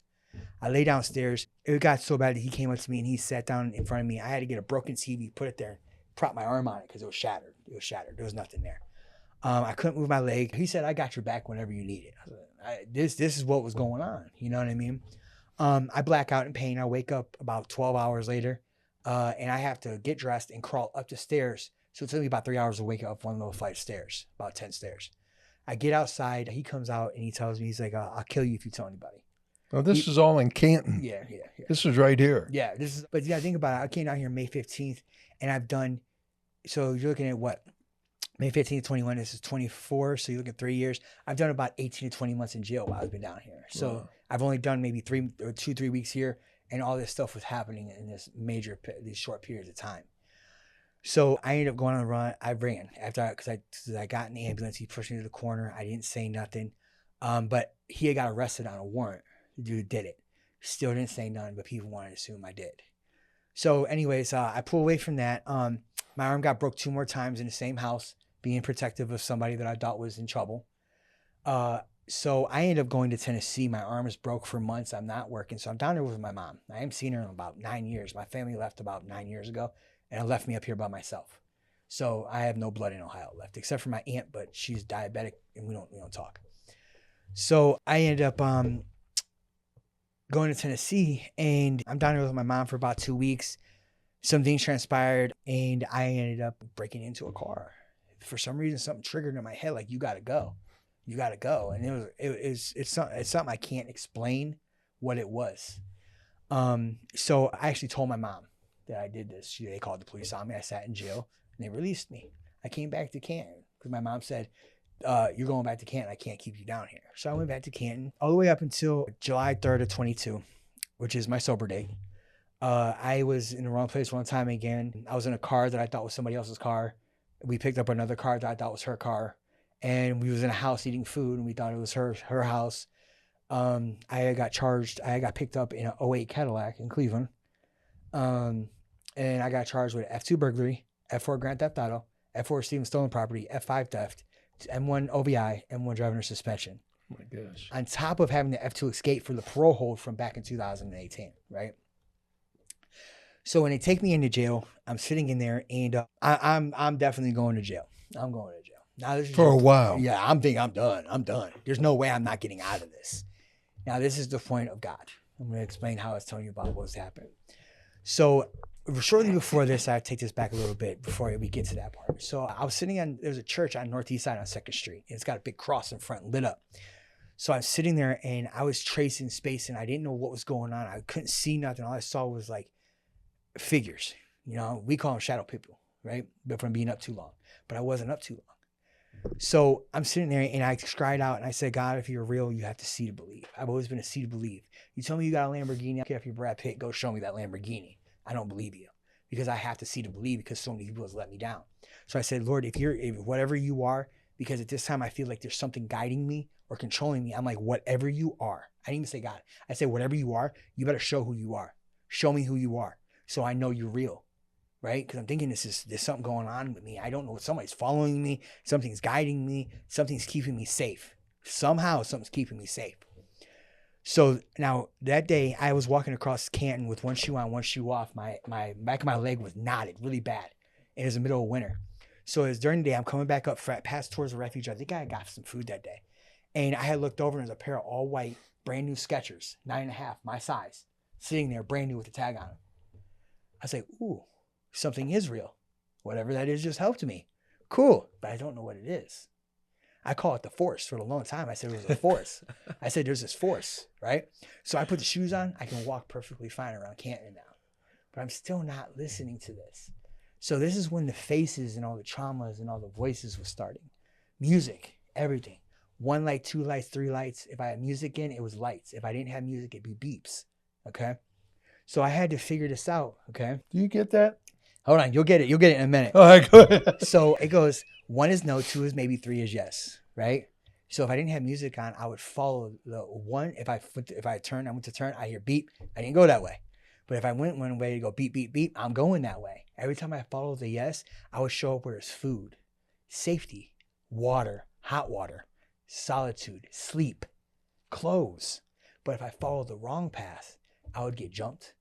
I lay downstairs. It got so bad that he came up to me and he sat down in front of me. I had to get a broken TV, put it there, prop my arm on it because it was shattered. There was nothing there. I couldn't move my leg. He said, I got your back whenever you need it. This is what was going on. You know what I mean? I black out in pain. I wake up about 12 hours later, and I have to get dressed and crawl up the stairs. So it took me about 3 hours to wake up one little flight of stairs, about 10 stairs. I get outside. He comes out and he tells me, he's like, I'll kill you if you tell anybody. Oh, this is all in Canton. Yeah. This is right here. Yeah, but yeah, think about it. I came down here May 15th, and I've done, so you're looking at what? May 15th, 21, this is 24, so you look at 3 years. I've done about 18 to 20 months in jail while I've been down here. So Wow. I've only done maybe 3 weeks here, and all this stuff was happening in these short periods of time. So I ended up going on a run. I ran because I got in the ambulance. He pushed me to the corner. I didn't say nothing, but he had got arrested on a warrant. The dude did it. Still didn't say nothing, but people wanted to assume I did. So anyways, I pulled away from that. My arm got broke 2 more times in the same house, being protective of somebody that I thought was in trouble. So I ended up going to Tennessee. My arm is broke for months. I'm not working. So I'm down there with my mom. I haven't seen her in about 9 years. My family left about 9 years ago, and it left me up here by myself. So I have no blood in Ohio left, except for my aunt, but she's diabetic, and we don't talk. So I ended up going to Tennessee, and I'm down there with my mom for about 2 weeks. Some things transpired, and I ended up breaking into a car. For some reason, something triggered in my head, like, you got to go. And it's something I can't explain what it was. So I actually told my mom that I did this. They called the police on me. I sat in jail, and they released me. I came back to Canton because my mom said, you're going back to Canton. I can't keep you down here. So I went back to Canton all the way up until July 3rd of 22, which is my sober date. I was in the wrong place one time again. I was in a car that I thought was somebody else's car. We picked up another car that I thought was her car. And we was in a house eating food, and we thought it was her house. I got picked up in an '08 Cadillac in Cleveland. And I got charged with F2 burglary, F4 grand theft auto, F4 stealing stolen property, F5 theft, M1 OVI, M1 driving under suspension. Oh my gosh. On top of having the F2 escape for the parole hold from back in 2018, right? So when they take me into jail, I'm sitting in there, and I'm definitely going to jail. I'm going to jail. Now this is For a while. Yeah, I'm thinking I'm done. I'm done. There's no way I'm not getting out of this. Now this is the point of God. I'm going to explain how I was telling you about what's happened. So shortly before this, I take this back a little bit before we get to that part. So I was sitting there's a church on Northeast Side on 2nd Street. And it's got a big cross in front lit up. So I'm sitting there, and I was tracing space, and I didn't know what was going on. I couldn't see nothing. All I saw was like figures. You know, we call them shadow people, right? But from being up too long. But I wasn't up too long. So I'm sitting there, and I cried out, and I said, God, if you're real, you have to see to believe. I've always been a see to believe. You tell me you got a Lamborghini. I don't care if you're Brad Pitt, go show me that Lamborghini. I don't believe you, because I have to see to believe, because so many people has let me down. So I said, Lord, if whatever you are, because at this time I feel like there's something guiding me or controlling me. I'm like, whatever you are. I didn't even say God. I said, whatever you are, you better show who you are. Show me who you are, so I know you're real. Right? Because I'm thinking there's something going on with me. I don't know. Somebody's following me. Something's guiding me. Something's keeping me safe. Somehow something's keeping me safe. So now that day I was walking across Canton with one shoe on, one shoe off. My back of my leg was knotted really bad. It was the middle of winter. So it's during the day. I'm coming back up past towards the refuge. I think I got some food that day. And I had looked over, and there's a pair of all white, brand new Skechers, 9.5, my size, sitting there brand new with the tag on them. I was like, ooh. Something is real. Whatever that is just helped me. Cool. But I don't know what it is. I call it the force for a long time. I said it was a force. I said there's this force, right? So I put the shoes on. I can walk perfectly fine around Canton now. But I'm still not listening to this. So this is when the faces and all the traumas and all the voices was starting. Music, everything. 1 light, 2 lights, 3 lights. If I had music in, it was lights. If I didn't have music, it'd be beeps. Okay? So I had to figure this out. Okay? Do you get that? Hold on, you'll get it. You'll get it in a minute. All right, go ahead. So it goes, 1 is no, 2 is maybe, 3 is yes, right? So if I didn't have music on, I would follow the 1. If I went to turn, I hear beep. I didn't go that way. But if I went one way to go beep, beep, beep, I'm going that way. Every time I follow the yes, I would show up where there's food, safety, water, hot water, solitude, sleep, clothes. But if I followed the wrong path, I would get jumped.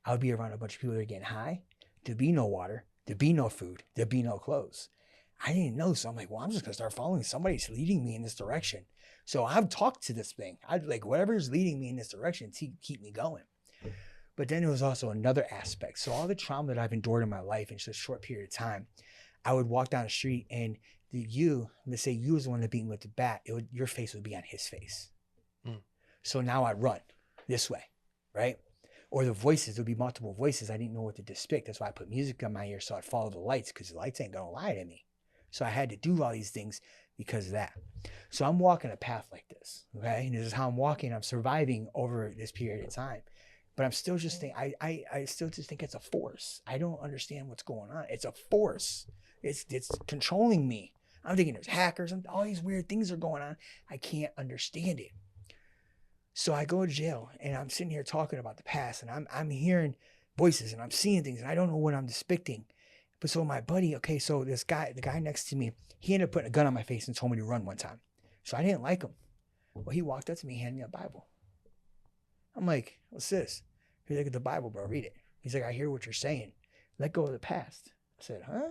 I would be around a bunch of people that are getting high. There'd be no water. There'd be no food. There'd be no clothes. I didn't know. So I'm like, well, I'm just going to start following. Somebody's leading me in this direction. So I've talked to this thing. I'd like, whatever's leading me in this direction, keep me going. But then there was also another aspect. So all the trauma that I've endured in my life in just a short period of time, I would walk down the street, and let's say you was the one that beat me with the bat, your face would be on his face. So now I run this way, right? Or the voices, there'll be multiple voices. I didn't know what to depict. That's why I put music on my ear, so I'd follow the lights, because the lights ain't gonna lie to me. So I had to do all these things because of that. So I'm walking a path like this, okay? And this is how I'm walking. I'm surviving over this period of time. But I'm still just thinking, I still just think it's a force. I don't understand what's going on. It's a force. It's controlling me. I'm thinking there's hackers and all these weird things are going on. I can't understand it. So I go to jail, and I'm sitting here talking about the past, and I'm hearing voices, and I'm seeing things, and I don't know what I'm depicting. But so my buddy, okay, so the guy next to me, he ended up putting a gun on my face and told me to run one time. So I didn't like him. Well, he walked up to me, handed me a Bible. I'm like, what's this? He's like, the Bible, bro, read it. He's like, I hear what you're saying. Let go of the past. I said, huh?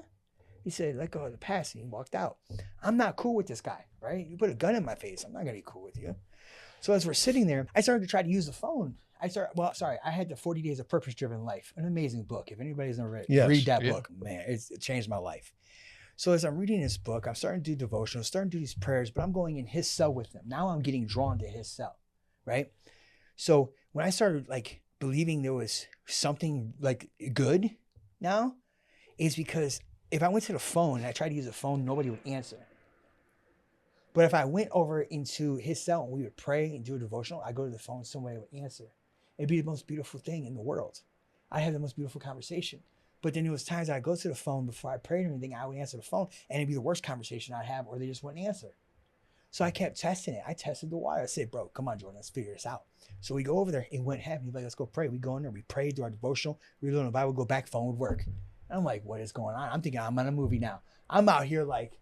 He said, let go of the past, and he walked out. I'm not cool with this guy, right? You put a gun in my face. I'm not going to be cool with you. So as we're sitting there, I started to try to use the phone. I had the 40 Days of Purpose-Driven Life, an amazing book. If anybody's never read it, read that book. Man, it changed my life. So as I'm reading this book, I'm starting to do devotionals, starting to do these prayers, but I'm going in his cell with him. Now I'm getting drawn to his cell, right? So when I started like believing there was something like good now, is because if I went to the phone and I tried to use the phone, nobody would answer. But if I went over into his cell and we would pray and do a devotional, I go to the phone, somebody would answer. It'd be the most beautiful thing in the world. I have the most beautiful conversation. But then there was times I'd go to the phone before I prayed or anything, I would answer the phone and it'd be the worst conversation I'd have, or they just wouldn't answer. So I kept testing it. I tested the water. I said, bro, come on, Jordan, let's figure this out. So we go over there. It wouldn't happen. He's like, let's go pray. We go in there. We prayed, do our devotional. We learn the Bible, go back, phone would work. And I'm like, what is going on? I'm thinking I'm on a movie now. I'm out here like,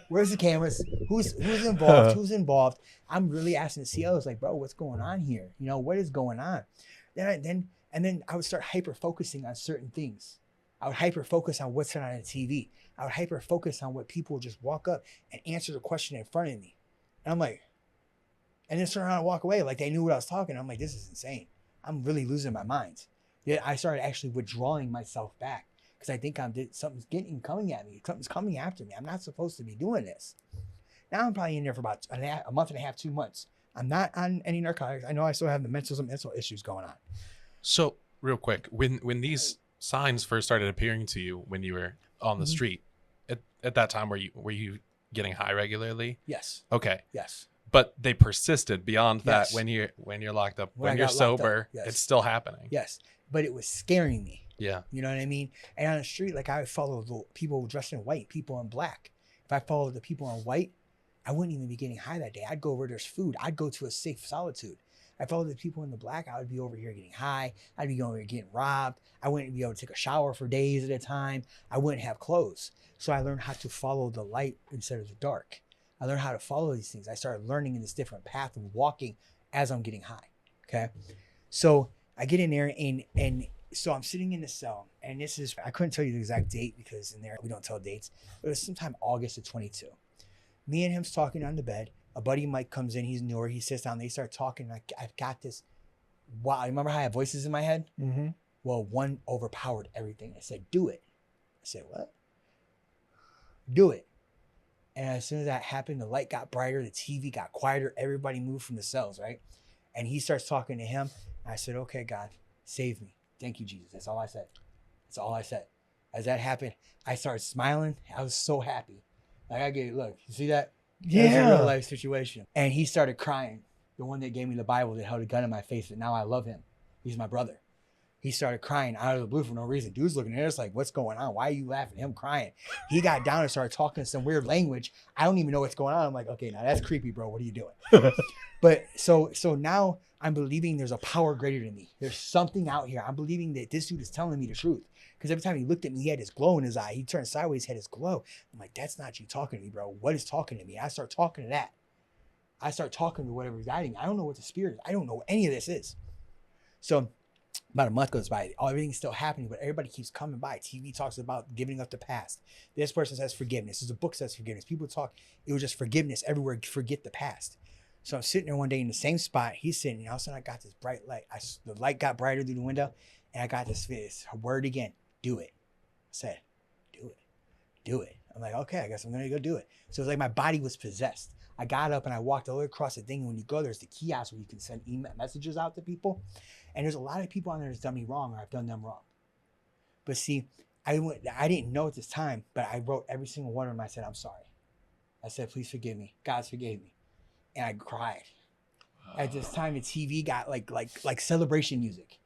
where's the cameras? Who's involved? Who's involved? I'm really asking the CEOs like, bro, what's going on here? You know, what is going on? Then I would start hyper focusing on certain things. I would hyper focus on what's on the TV. I would hyper focus on what people would just walk up and answer the question in front of me. And I'm like, and then turn around and walk away like they knew what I was talking. I'm like, this is insane. I'm really losing my mind. Yeah, I started actually withdrawing myself back because I think something's coming at me. Something's coming after me. I'm not supposed to be doing this. Now I'm probably in there for about a month and a half, 2 months. I'm not on any narcotics. I know I still have the mental issues going on. So real quick, when these signs first started appearing to you when you were on the street, at that time, were you getting high regularly? Yes. Okay. Yes. But they persisted beyond that. Yes. When you're locked up, When when I you're got locked sober, up, yes. it's still happening. Yes. But it was scaring me. Yeah. You know what I mean? And on the street, like I would follow the people dressed in white, people in black. If I followed the people in white, I wouldn't even be getting high that day. I'd go where there's food. I'd go to a safe solitude. I followed the people in the black, I would be over here getting high. I'd be over here getting robbed. I wouldn't be able to take a shower for days at a time. I wouldn't have clothes. So I learned how to follow the light instead of the dark. I learned how to follow these things. I started learning in this different path of walking as I'm getting high. Okay. So I get in there and so I'm sitting in the cell, and this is, I couldn't tell you the exact date because in there we don't tell dates. It was sometime August of 22. Me and him's talking on the bed. A buddy Mike comes in, he's newer, he sits down, they start talking. I've got this, wow, remember how I had voices in my head? Mm-hmm. Well, one overpowered everything. I said, do it. I said, what? Do it. And as soon as that happened, the light got brighter, the TV got quieter, everybody moved from the cells, right? And he starts talking to him. I said, okay, God, save me. Thank you, Jesus. That's all I said. That's all I said. As that happened, I started smiling. I was so happy. Like I get, look, you see that? Yeah. That's a real life situation. And he started crying. The one that gave me the Bible that held a gun in my face, and now I love him. He's my brother. He started crying out of the blue for no reason. Dude's looking at us like, what's going on? Why are you laughing? Him crying. He got down and started talking some weird language. I don't even know what's going on. I'm like, okay, now that's creepy, bro. What are you doing? But so now I'm believing there's a power greater than me. There's something out here. I'm believing that this dude is telling me the truth. Because every time he looked at me, he had this glow in his eye. He turned sideways, had his glow. I'm like, that's not you talking to me, bro. What is talking to me? I start talking to that. I start talking to whatever's guiding. I don't know what the spirit is. I don't know what any of this is. So about a month goes by. Everything's still happening, but everybody keeps coming by. TV talks about giving up the past. This person says forgiveness. There's a book that says forgiveness. People talk. It was just forgiveness everywhere. Forget the past. So I'm sitting there one day in the same spot. He's sitting, and all of a sudden I got this bright light. The light got brighter through the window, and I got this word again. Do it. I said, do it. Do it. I'm like, okay, I guess I'm going to go do it. So it was like my body was possessed. I got up and I walked all the way across the thing. And when you go, there's the kiosk where you can send email messages out to people. And there's a lot of people on there that's done me wrong, or I've done them wrong. But see, I didn't know at this time, but I wrote every single one of them. I said, I'm sorry. I said, please forgive me. God forgave me. And I cried. At this time, the TV got like celebration music.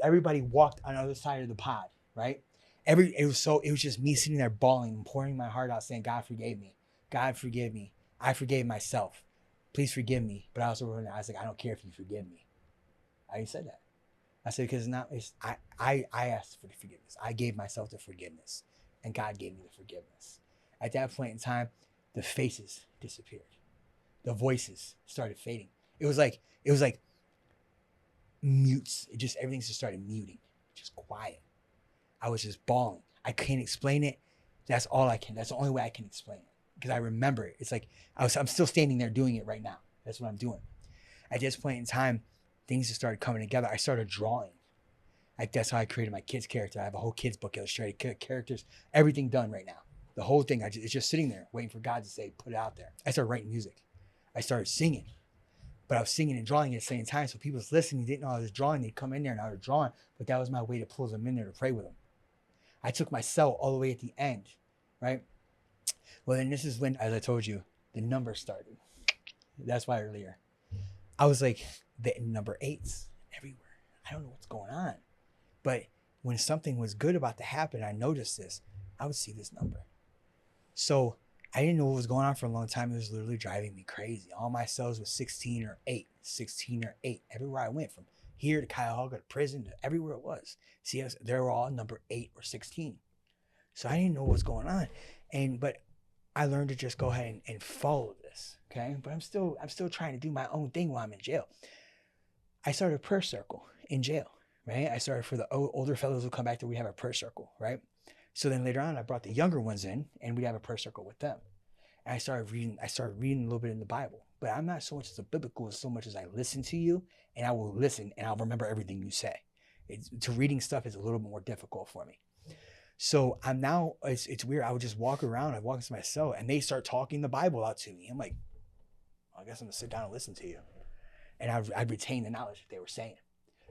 Everybody walked on the other side of the pod, right? It was just me sitting there bawling and pouring my heart out, saying, God forgave me. God forgive me. I forgave myself. Please forgive me. But I also wrote, I was like, I don't care if you forgive me. I said that. I said, because I asked for the forgiveness. I gave myself the forgiveness, and God gave me the forgiveness. At that point in time, the faces disappeared. The voices started fading. It was like mutes. Everything just started muting, just quiet. I was just bawling. I can't explain it. That's all I can. That's the only way I can explain it, because I remember it. It's like I'm still standing there doing it right now. That's what I'm doing. At this point in time, things just started coming together. I started drawing. That's how I created my kids' character. I have a whole kids book, illustrated characters, everything done right now. The whole thing, it's just sitting there waiting for God to say, put it out there. I started writing music. I started singing, but I was singing and drawing at the same time. So people was listening, didn't know I was drawing. They'd come in there and I was drawing, but that was my way to pull them in there to pray with them. I took my cell all the way at the end, right? Well, then this is when, as I told you, the numbers started. That's why earlier. I was like, the number 8s everywhere. I don't know what's going on. But when something was good about to happen, I noticed this, I would see this number. So I didn't know what was going on for a long time. It was literally driving me crazy. All my cells was 16 or 8, 16 or 8. Everywhere I went, from here to Cuyahoga to prison to everywhere it was. See, they were all number 8 or 16. So I didn't know what was going on. But I learned to just go ahead and follow this. Okay. But I'm still trying to do my own thing while I'm in jail. I started a prayer circle in jail, right? I started for the older fellows who come back there, we have a prayer circle, right? So then later on, I brought the younger ones in and we'd have a prayer circle with them. And I started reading a little bit in the Bible, but I'm not so much as a biblical as so much as I listen to you, and I will listen and I'll remember everything you say. Reading stuff is a little bit more difficult for me. So I'm now, it's weird. I would just walk around, I walk into my cell and they start talking the Bible out to me. I'm like, well, I guess I'm gonna sit down and listen to you. And I'd retain the knowledge that they were saying.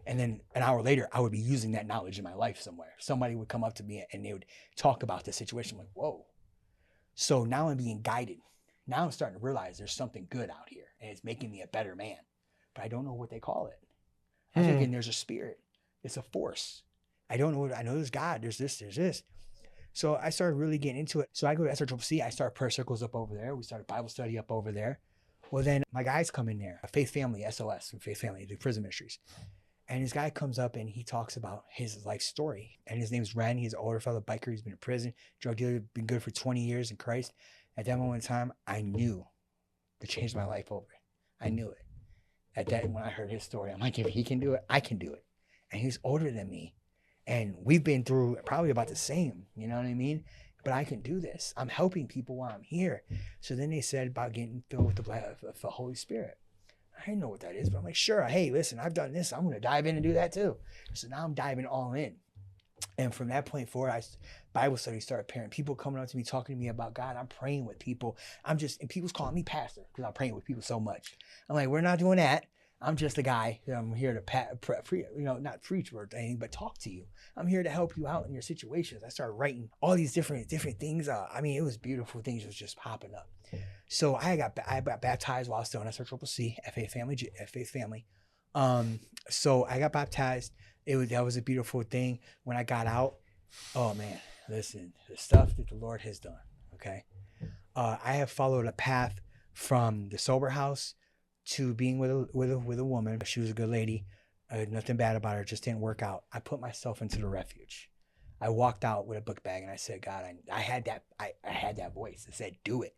And then an hour later, I would be using that knowledge in my life somewhere. Somebody would come up to me and they would talk about the situation. I'm like, whoa. So now I'm being guided. Now I'm starting to realize there's something good out here and it's making me a better man. But I don't know what they call it. I'm thinking there's a spirit. It's a force. I don't know. I know there's God. There's this, there's this. So I started really getting into it. So I go to SRCCC. I start prayer circles up over there. We started Bible study up over there. Well, then my guys come in there, Faith Family, SOS, from Faith Family, the prison ministries. And this guy comes up and he talks about his life story. And his name's Ren. He's an older fellow biker. He's been in prison, drug dealer, been good for 20 years in Christ. At that moment in time, I knew to change my life over. I knew it. At that, when I heard his story, I'm like, if he can do it, I can do it. And he's older than me. And we've been through probably about the same, you know what I mean? But I can do this. I'm helping people while I'm here. So then they said about getting filled with the Holy Spirit. I didn't know what that is, but I'm like, sure. Hey, listen, I've done this. I'm going to dive in and do that too. So now I'm diving all in. And from that point forward, Bible study started appearing. People coming up to me, talking to me about God. I'm praying with people. And people's calling me pastor because I'm praying with people so much. I'm like, we're not doing that. I'm just a guy. I'm here to, not preach or anything, but talk to you. I'm here to help you out in your situations. I started writing all these different things. It was beautiful things was just popping up. So I got baptized while I was still in SRCCC, Faith Family. So I got baptized. That was a beautiful thing. When I got out, oh man, listen, the stuff that the Lord has done. Okay, I have followed a path from the sober house to being with a woman. She was a good lady. Nothing bad about her. Just didn't work out. I put myself into the refuge. I walked out with a book bag and I said, God, I had that voice that said, do it.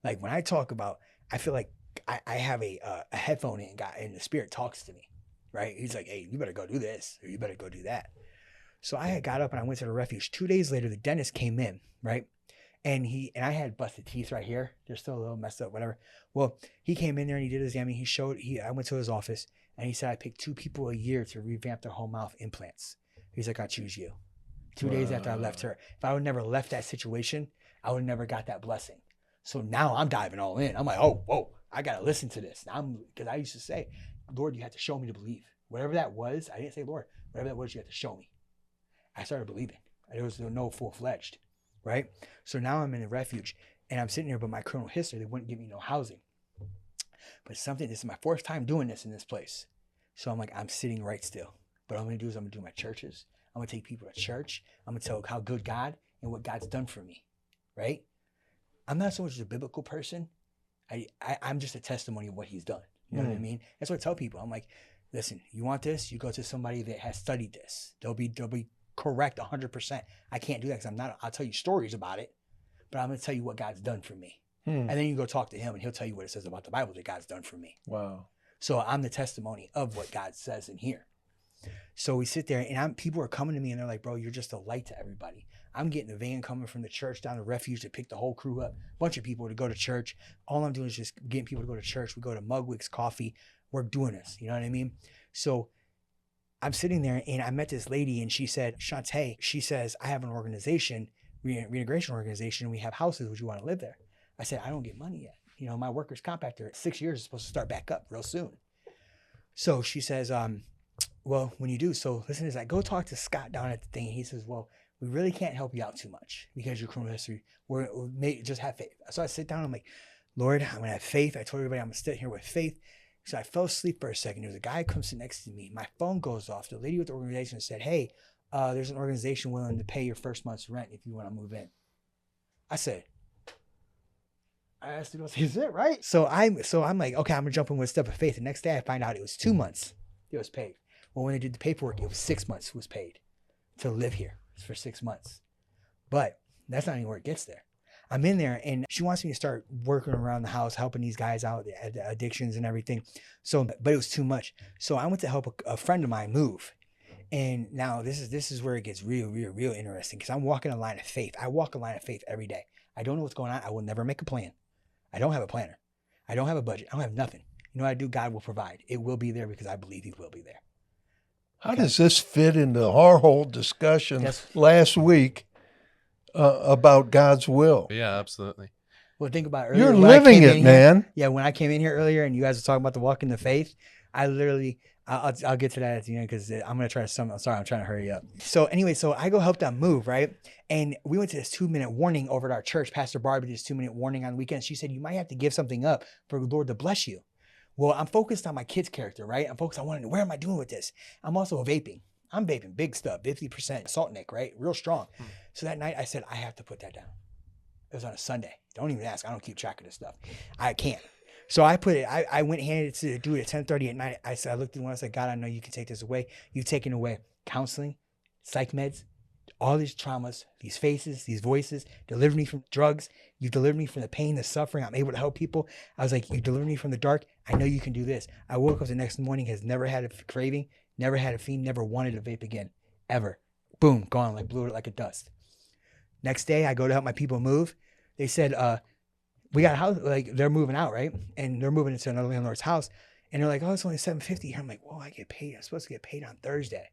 Like when I talk about, I feel like I have a headphone in, God, and the Spirit talks to me, right? He's like, hey, you better go do this, or you better go do that. So I had got up and I went to the refuge. 2 days later, the dentist came in, right? And I had busted teeth right here. They're still a little messed up, whatever. Well, he came in there and he did his exam. I went to his office and he said, I pick 2 people a year to revamp their whole mouth implants. He's like, I choose you. 2 days after I left her. If I would never left that situation, I would have never got that blessing. So now I'm diving all in. I'm like, oh, whoa, I got to listen to this. Because I used to say, Lord, you have to show me to believe. Whatever that was, I didn't say, Lord, whatever that was, you have to show me. I started believing. There was no full-fledged, right? So now I'm in the refuge and I'm sitting here, but my criminal history, they wouldn't give me no housing. But this is my 4th time doing this in this place. So I'm like, I'm sitting right still. But what I'm going to do is I'm going to do my churches. I'm going to take people to church. I'm going to tell how good God and what God's done for me, right? I'm not so much a biblical person. I'm just a testimony of what he's done. You know what I mean? That's what I tell people. I'm like, listen, you want this? You go to somebody that has studied this. They'll be correct 100%. I can't do that because I'll tell you stories about it, but I'm going to tell you what God's done for me. And then you go talk to him and he'll tell you what it says about the Bible that God's done for me. Wow. So I'm the testimony of what God says in here. So we sit there and people are coming to me and they're like, bro, you're just a light to everybody. I'm getting a van coming from the church down to refuge to pick the whole crew up. A bunch of people to go to church. All I'm doing is just getting people to go to church. We go to Mugwig's Coffee. We're doing this. You know what I mean? So I'm sitting there and I met this lady and she said, Shantae, she says, I have an organization, reintegration organization. We have houses. Would you want to live there? I said, I don't get money yet. You know, my workers' comp after 6 years is supposed to start back up real soon. So she says, well, when you do, so listen to this. I go talk to Scott down at the thing. And he says, well, we really can't help you out too much because your criminal history, just have faith. So I sit down. I'm like, Lord, I'm going to have faith. I told everybody I'm going to sit here with faith. So I fell asleep for a second. There's a guy comes sit next to me. My phone goes off. The lady with the organization said, hey, there's an organization willing to pay your first month's rent if you want to move in. I asked her, is it right? So I'm like, okay, I'm gonna jump in with a step of faith. The next day I find out it was 2 months it was paid. Well, when they did the paperwork, it was 6 months it was paid to live here for 6 months. But that's not even where it gets there. I'm in there and she wants me to start working around the house, helping these guys out, the addictions and everything. So, but it was too much. So I went to help a friend of mine move. And now this is where it gets real interesting, because I'm walking a line of faith. I walk a line of faith every day. I don't know what's going on. I will never make a plan. I don't have a planner. I don't have a budget. I don't have nothing. You know what I do? God will provide. It will be there because I believe he will be there. How does this fit into our whole discussion last week about God's will? Yeah, absolutely. Well, think about it earlier. You're living it, man. Yeah, when I came in here earlier and you guys were talking about the walk in the faith, I literally, I'll get to that at the end because I'm going to try to sum up. Sorry, I'm trying to hurry up. So anyway, so I go help them move, right? And we went to this 2-minute warning over at our church. Pastor Barbie did this 2-minute warning on the weekend. She said, you might have to give something up for the Lord to bless you. Well, I'm focused on my kid's character, right? I'm focused on where am I doing with this? I'm also vaping. I'm vaping big stuff, 50% salt nick, right? Real strong. So that night I said, I have to put that down. It was on a Sunday. Don't even ask. I don't keep track of this stuff. I can't. So I put it, I went handed it to do it at 10:30 at night. I looked at the one, I said, God, I know you can take this away. You've taken away counseling, psych meds, all these traumas, these faces, these voices, delivered me from drugs. You delivered me from the pain, the suffering. I'm able to help people. I was like, you delivered me from the dark. I know you can do this. I woke up the next morning, has never had a craving, never had a fiend, never wanted to vape again, ever. Boom, gone, like blew it like a dust. Next day, I go to help my people move. They said, we got a house, like they're moving out, right? And they're moving into another landlord's house. And they're like, oh, it's only $750. I'm like, whoa, I get paid. I'm supposed to get paid on Thursday.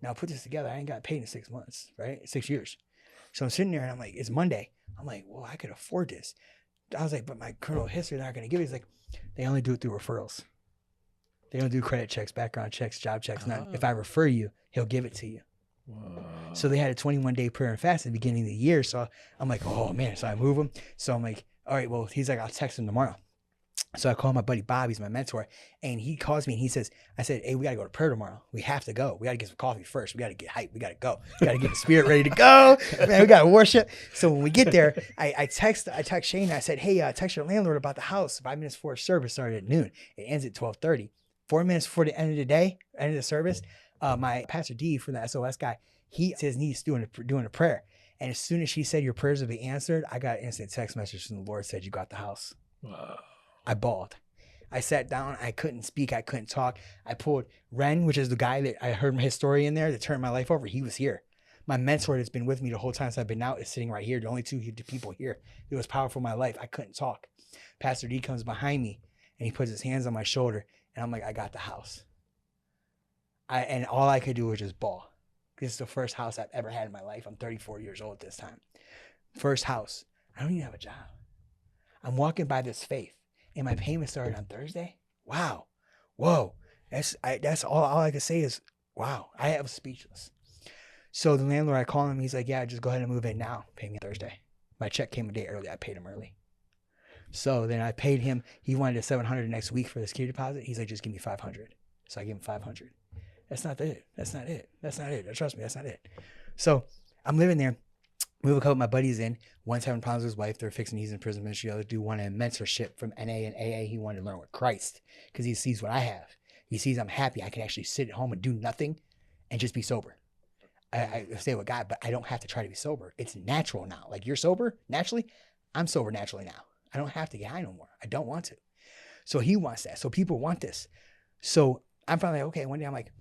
Now put this together. I ain't got paid in 6 months, right? 6 years. So I'm sitting there and I'm like, it's Monday. I'm like, well, I could afford this. I was like, but my criminal history, they're not going to give it. He's like, they only do it through referrals. They don't do credit checks, background checks, job checks. Not if I refer you, he'll give it to you. So they had a 21-day prayer and fast at the beginning of the year. So I'm like, oh man. So I move him. So I'm like, all right, well, he's like, I'll text him tomorrow. So I call my buddy Bob, he's my mentor, and he calls me and he says, I said, hey, we got to go to prayer tomorrow. We have to go. We got to get some coffee first. We got to get hyped. We got to go. We got to get the spirit ready to go. Man, we got to worship. So when we get there, I text Shane. I said, hey, text your landlord about the house. 5 minutes before service started at noon. It ends at 12:30. 4 minutes before the end of the day, end of the service, my Pastor D from the SOS guy, he says he's doing a prayer. And as soon as she said your prayers will be answered, I got an instant text message from the Lord said, you got the house. Wow. I bawled. I sat down. I couldn't speak. I couldn't talk. I pulled Ren, which is the guy that I heard his story in there that turned my life over. He was here. My mentor that's been with me the whole time since I've been out is sitting right here. The only two people here. It was powerful in my life. I couldn't talk. Pastor D comes behind me and he puts his hands on my shoulder and I'm like, I got the house. And all I could do was just bawl. This is the first house I've ever had in my life. I'm 34 years old at this time. First house. I don't even have a job. I'm walking by this faith. And my payment started on Thursday. Wow. Whoa. That's all I can say is, wow. I am speechless. So the landlord, I call him. He's like, yeah, just go ahead and move in now. Pay me Thursday. My check came a day early. I paid him early. So then I paid him. He wanted $700 next week for the security deposit. He's like, just give me $500. So I gave him $500. That's not it. That's not it. That's not it. Trust me, that's not it. So I'm living there. We have a couple of my buddies in. One's having problems with his wife. They're fixing. He's in prison ministry. The other dude wanted a mentorship from NA and AA. He wanted to learn with Christ because he sees what I have. He sees I'm happy. I can actually sit at home and do nothing and just be sober. I stay with God, but I don't have to try to be sober. It's natural now. Like you're sober naturally. I'm sober naturally now. I don't have to get high no more. I don't want to. So he wants that. So people want this. So I'm finally like, okay, one day I'm like,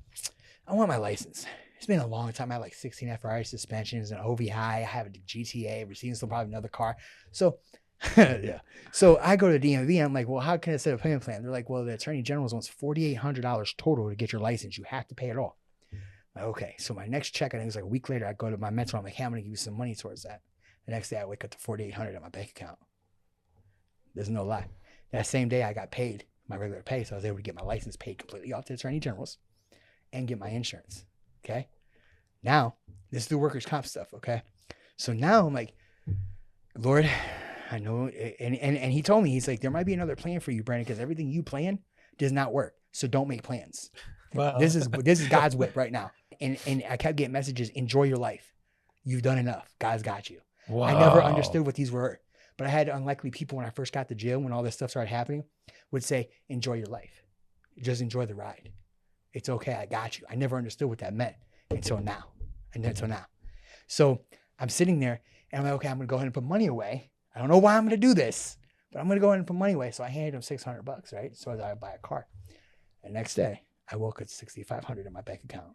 I want my license. It's been a long time. I have like 16 FRI suspensions, an OVI. I have a GTA, receiving still probably another car. So, yeah. So I go to the DMV and I'm like, well, how can I set a payment plan? They're like, well, the Attorney General wants $4,800 total to get your license. You have to pay it all. Like, okay. So my next check, I think it was like a week later, I go to my mentor. I'm like, hey, I'm going to give you some money towards that. The next day I wake up to $4,800 in my bank account. There's no lie. That same day I got paid my regular pay. So I was able to get my license paid completely off the Attorney General's and get my insurance. Okay. Now, this is the workers' comp stuff. Okay. So now I'm like, Lord, I know. And he told me, he's like, there might be another plan for you, Brandon, because everything you plan Does not work. So don't make plans. Wow. This is God's whip right now. And I kept getting messages, enjoy your life. You've done enough. God's got you. Wow. I never understood what these were. But I had unlikely people when I first got to jail, when all this stuff started happening, would say, enjoy your life. Just enjoy the ride. It's okay. I got you. I never understood what that meant until now. So I'm sitting there and I'm like, okay, I'm going to go ahead and put money away. I don't know why I'm going to do this, but I'm going to go ahead and put money away. So I handed him $600, right? So that I would buy a car. The next day, I woke up $6,500 in my bank account.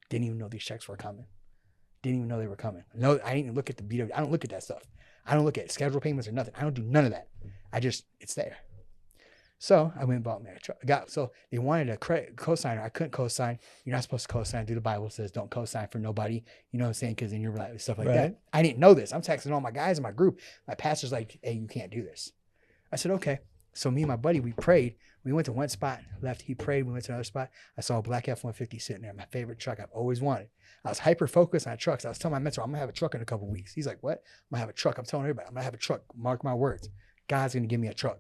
Didn't even know these checks were coming. Didn't even know they were coming. No, I didn't even look at the BW. I don't look at that stuff. I don't look at scheduled payments or nothing. I don't do none of that. It's there. So I went and bought me a truck. So they wanted a co-signer. I couldn't co-sign. You're not supposed to co-sign. The Bible says don't co-sign for nobody. You know what I'm saying? Because then you're like stuff like that. I didn't know this. I'm texting all my guys in my group. My pastor's like, hey, you can't do this. I said, okay. So me and my buddy, we prayed. We went to one spot, left. He prayed. We went to another spot. I saw a black F-150 sitting there. My favorite truck I've always wanted. I was hyper-focused on trucks. I was telling my mentor, I'm going to have a truck in a couple of weeks. He's like, what? I'm going to have a truck. I'm telling everybody, I'm going to have a truck. Mark my words. God's going to give me a truck.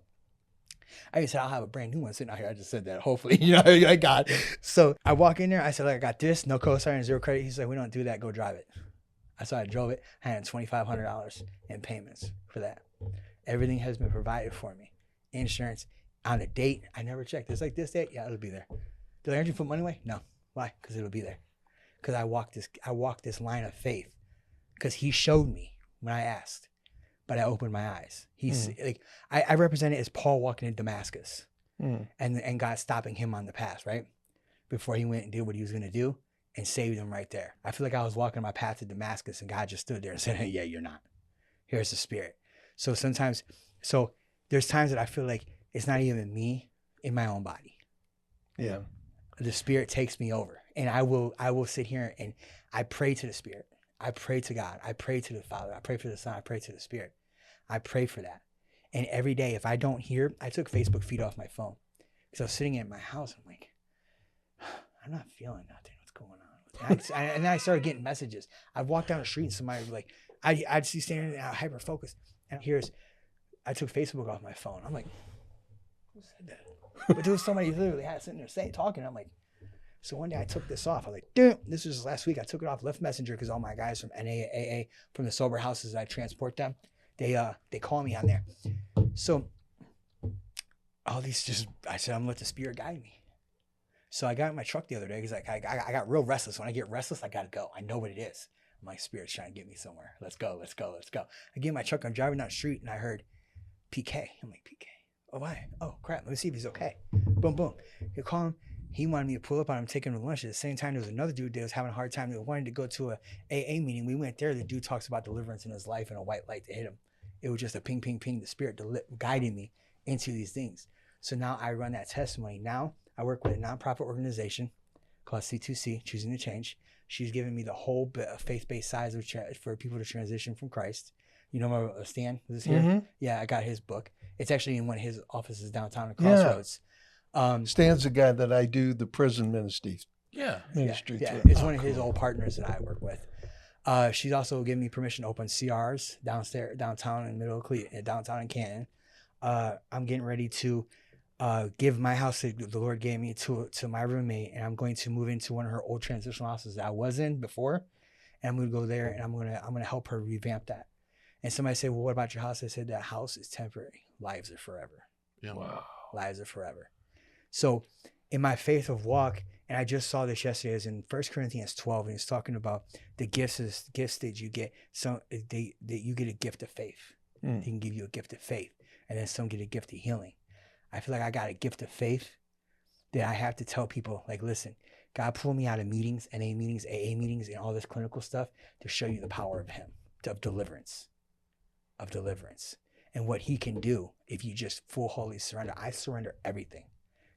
I just said, I'll have a brand new one sitting out here. I just said that. Hopefully, I got it. So I walk in there. I said, I got this. No co-sign, zero credit. He's like, we don't do that. Go drive it. So I drove it. I had $2,500 in payments for that. Everything has been provided for me. Insurance. On a date, I never checked. It's like this date. Yeah, it'll be there. Did I actually put money away? No. Why? Because it'll be there. Because I walked this line of faith. Because he showed me when I asked. But I opened my eyes. He's like, I represent it as Paul walking in Damascus and God stopping him on the path, right? Before he went and did what he was going to do and saved him right there. I feel like I was walking my path to Damascus and God just stood there and said, hey, yeah, you're not. Here's the Spirit. So there's times that I feel like it's not even me in my own body. Yeah. The Spirit takes me over and I will sit here and I pray to the Spirit. I pray to God. I pray to the Father. I pray for the Son. I pray to the Spirit. I pray for that. And every day, if I don't hear, I took Facebook feed off my phone. Because I was sitting in my house. I'm like, I'm not feeling nothing. What's going on? And then I started getting messages. I'd walk down the street and somebody would like, I'd see standing there hyper focused. And I took Facebook off my phone. I'm like, who said that? But there was somebody literally sitting there talking. I'm like, so one day I took this off. I was like, dude, this was last week. I took it off, left Messenger, because all my guys from NAAA, from the sober houses I transport them, they call me on there. So all these I said, I'm gonna let the Spirit guide me. So I got in my truck the other day because I got real restless. When I get restless, I gotta go. I know what it is. My Spirit's trying to get me somewhere. Let's go. I get in my truck. I'm driving down the street and I heard PK. I'm like, PK. Oh, why? Oh, crap. Let me see if he's okay. Boom, boom. You call him. He wanted me to pull up on him, take him to lunch. At the same time, there was another dude that was having a hard time. He wanted to go to a AA meeting. We went there. The dude talks about deliverance in his life and a white light to hit him. It was just a ping, ping, ping. The Spirit guiding me into these things. So now I run that testimony. Now I work with a nonprofit organization called C2C, Choosing to Change. She's given me the whole faith-based sides for people to transition from Christ. You know Stan? Was this here? Mm-hmm. Yeah, I got his book. It's actually in one of his offices downtown at Crossroads. Stan's the guy that I do the prison ministry. Yeah. It's one of his old partners that I work with. She's also given me permission to open CRs downtown in downtown in Canton. I'm getting ready to give my house that the Lord gave me to my roommate, and I'm going to move into one of her old transitional houses that I was in before, and I'm going to go there and I'm going to help her revamp that. And somebody said, well, what about your house? I said, that house is temporary. Lives are forever. Yeah. Wow. Lives are forever. So in my faith of walk, and I just saw this yesterday, is in 1 Corinthians 12, and it's talking about the gifts that you get. So that you get a gift of faith. They can give you a gift of faith, and then some get a gift of healing. I feel like I got a gift of faith that I have to tell people, like, listen, God pulled me out of meetings, NA meetings, AA meetings, and all this clinical stuff to show you the power of Him, of deliverance, and what He can do if you just full holy surrender. I surrender everything.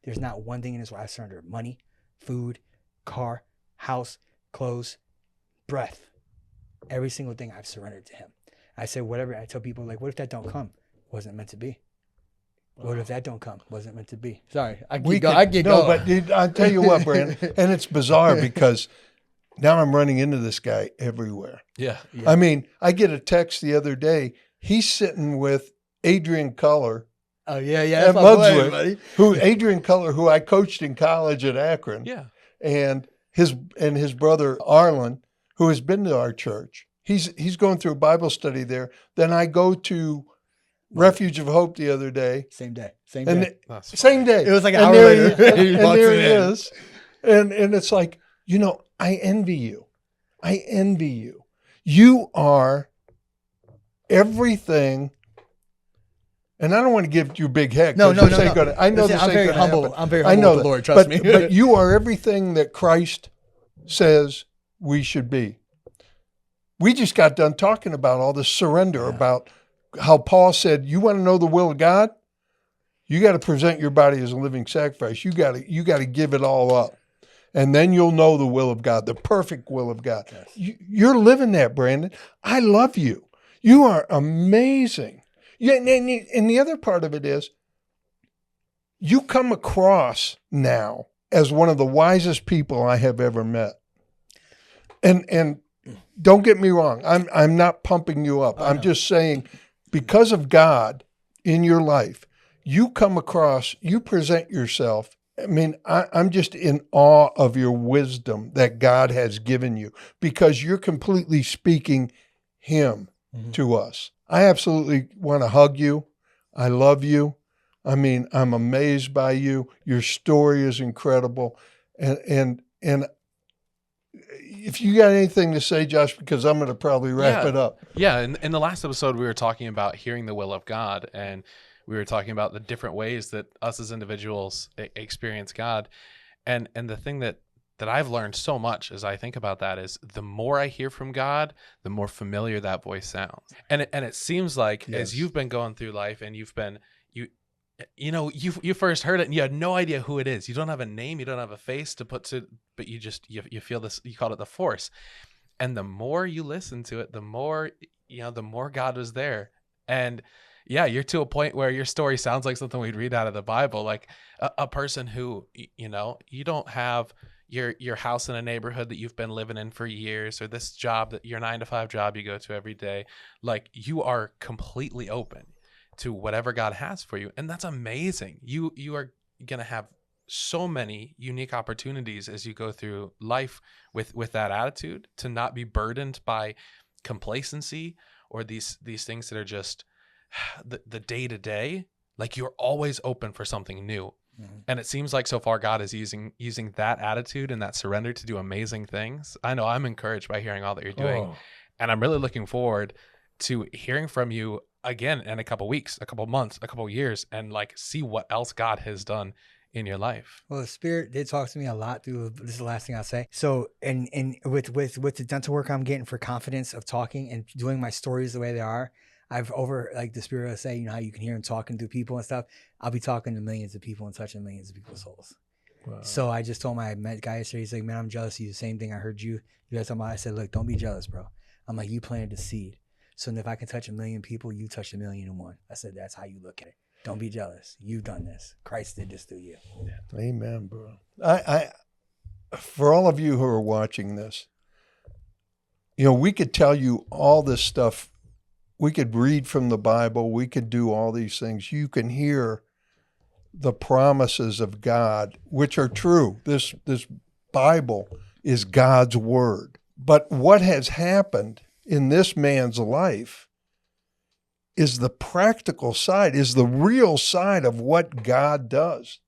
There's not one thing in this where I surrender money, food, car, house, clothes, breath. Every single thing I've surrendered to Him. I say whatever. I tell people, like, what if that don't come? Wasn't meant to be. What if that don't come? Wasn't meant to be. Sorry, I get going. No, but dude, I'll tell you what, Brandon, and it's bizarre because now I'm running into this guy everywhere. Yeah. I mean, I get a text the other day. He's sitting with Adrian Culler Oh yeah, at that's my boy, Mudswick, buddy. who Adrian Culler, who I coached in college at Akron, Yeah. and his brother Arlen, who has been to our church. He's going through a Bible study there. Then I go to Refuge of Hope the other day, Same day. and That's same funny. day. It was like an And hour there later. he- He and walks there he in. is, and it's like, you know, I envy you. I envy you. You are everything. And I don't want to give you a big head. No. I know Listen, this I'm ain't very gonna humble. happen. I'm very I humble know with the that. Lord. Trust me. But you are everything that Christ says we should be. We just got done talking about all this surrender, about how Paul said, you want to know the will of God? You got to present your body as a living sacrifice. You got to give it all up. And then you'll know the will of God, the perfect will of God. Yes. You're living that, Brandon. I love you. You are amazing. Yeah, and the other part of it is, you come across now as one of the wisest people I have ever met. And don't get me wrong, I'm not pumping you up. I'm just saying, because of God in your life, you come across, you present yourself. I mean, I'm just in awe of your wisdom that God has given you, because you're completely speaking Him to us. I absolutely want to hug you. I love you. I mean, I'm amazed by you. Your story is incredible. And if you got anything to say, Josh, because I'm going to probably wrap it up. Yeah. In the last episode, we were talking about hearing the will of God, and we were talking about the different ways that us as individuals experience God. And the thing that I've learned so much as I think about that is, the more I hear from God, the more familiar that voice sounds. And it seems like, as you've been going through life, and you've been, you first heard it and you had no idea who it is. You don't have a name, you don't have a face to put to, but you just, you feel this, you call it the force. And the more you listen to it, the more God was there. And yeah, you're to a point where your story sounds like something we'd read out of the Bible, like a person who, you don't have your house in a neighborhood that you've been living in for years, or this job, that your 9-to-5 job you go to every day. Like, you are completely open to whatever God has for you. And that's amazing. You are going to have so many unique opportunities as you go through life with that attitude, to not be burdened by complacency or these things that are just the day to day. Like, you're always open for something new. Mm-hmm. And it seems like so far God is using that attitude and that surrender to do amazing things. I know I'm encouraged by hearing all that you're doing. And I'm really looking forward to hearing from you again in a couple weeks, a couple months, a couple years, and like, see what else God has done in your life. Well, the Spirit did talk to me a lot through, this is the last thing I'll say. So, and with the dental work I'm getting for confidence of talking and doing my stories the way they are, the Spirit will say, how you can hear him talking to people and stuff. I'll be talking to millions of people and touching millions of people's souls. Wow. So I just told my guy yesterday, he's like, man, I'm jealous of you. The same thing I heard you guys talking about. I said, look, don't be jealous, bro. I'm like, you planted the seed. So if I can touch 1 million people, you touched 1,000,001. I said, that's how you look at it. Don't be jealous. You've done this. Christ did this through you. Yeah. Amen, bro. I for all of you who are watching this, we could tell you all this stuff. We could read from the Bible. We could do all these things. You can hear the promises of God, which are true. This Bible is God's word. But what has happened in this man's life is the practical side, is the real side of what God does.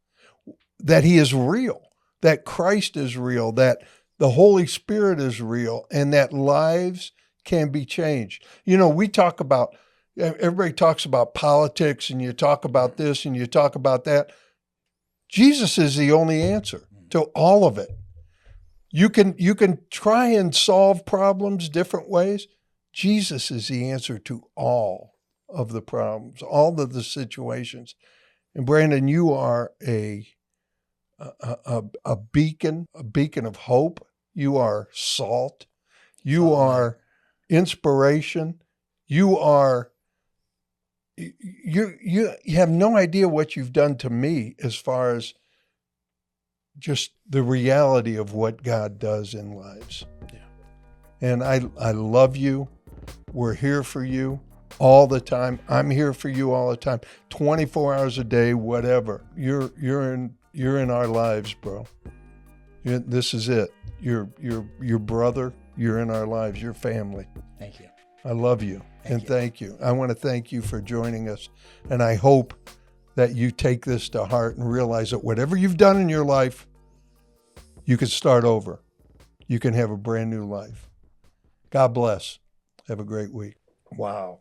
That he is real, that Christ is real, that the Holy Spirit is real, and that lives can be changed. We talk about, everybody talks about politics, and you talk about this and you talk about that. Jesus is the only answer to all of it. You can try and solve problems different ways. Jesus is the answer to all of the problems, all of the situations. And Brandon, you are a beacon of hope. You are salt. You are inspiration. You have no idea what you've done to me as far as just the reality of what God does in lives. Yeah. And I love you. We're here for you. all the time. I'm here for you all the time, 24 hours a day, whatever. You're in our lives, bro. This is it. You're brother. You're in our lives. You're family. Thank you. I love you. Thank you. I want to thank you for joining us. And I hope that you take this to heart and realize that whatever you've done in your life, you can start over. You can have a brand new life. God bless. Have a great week. Wow.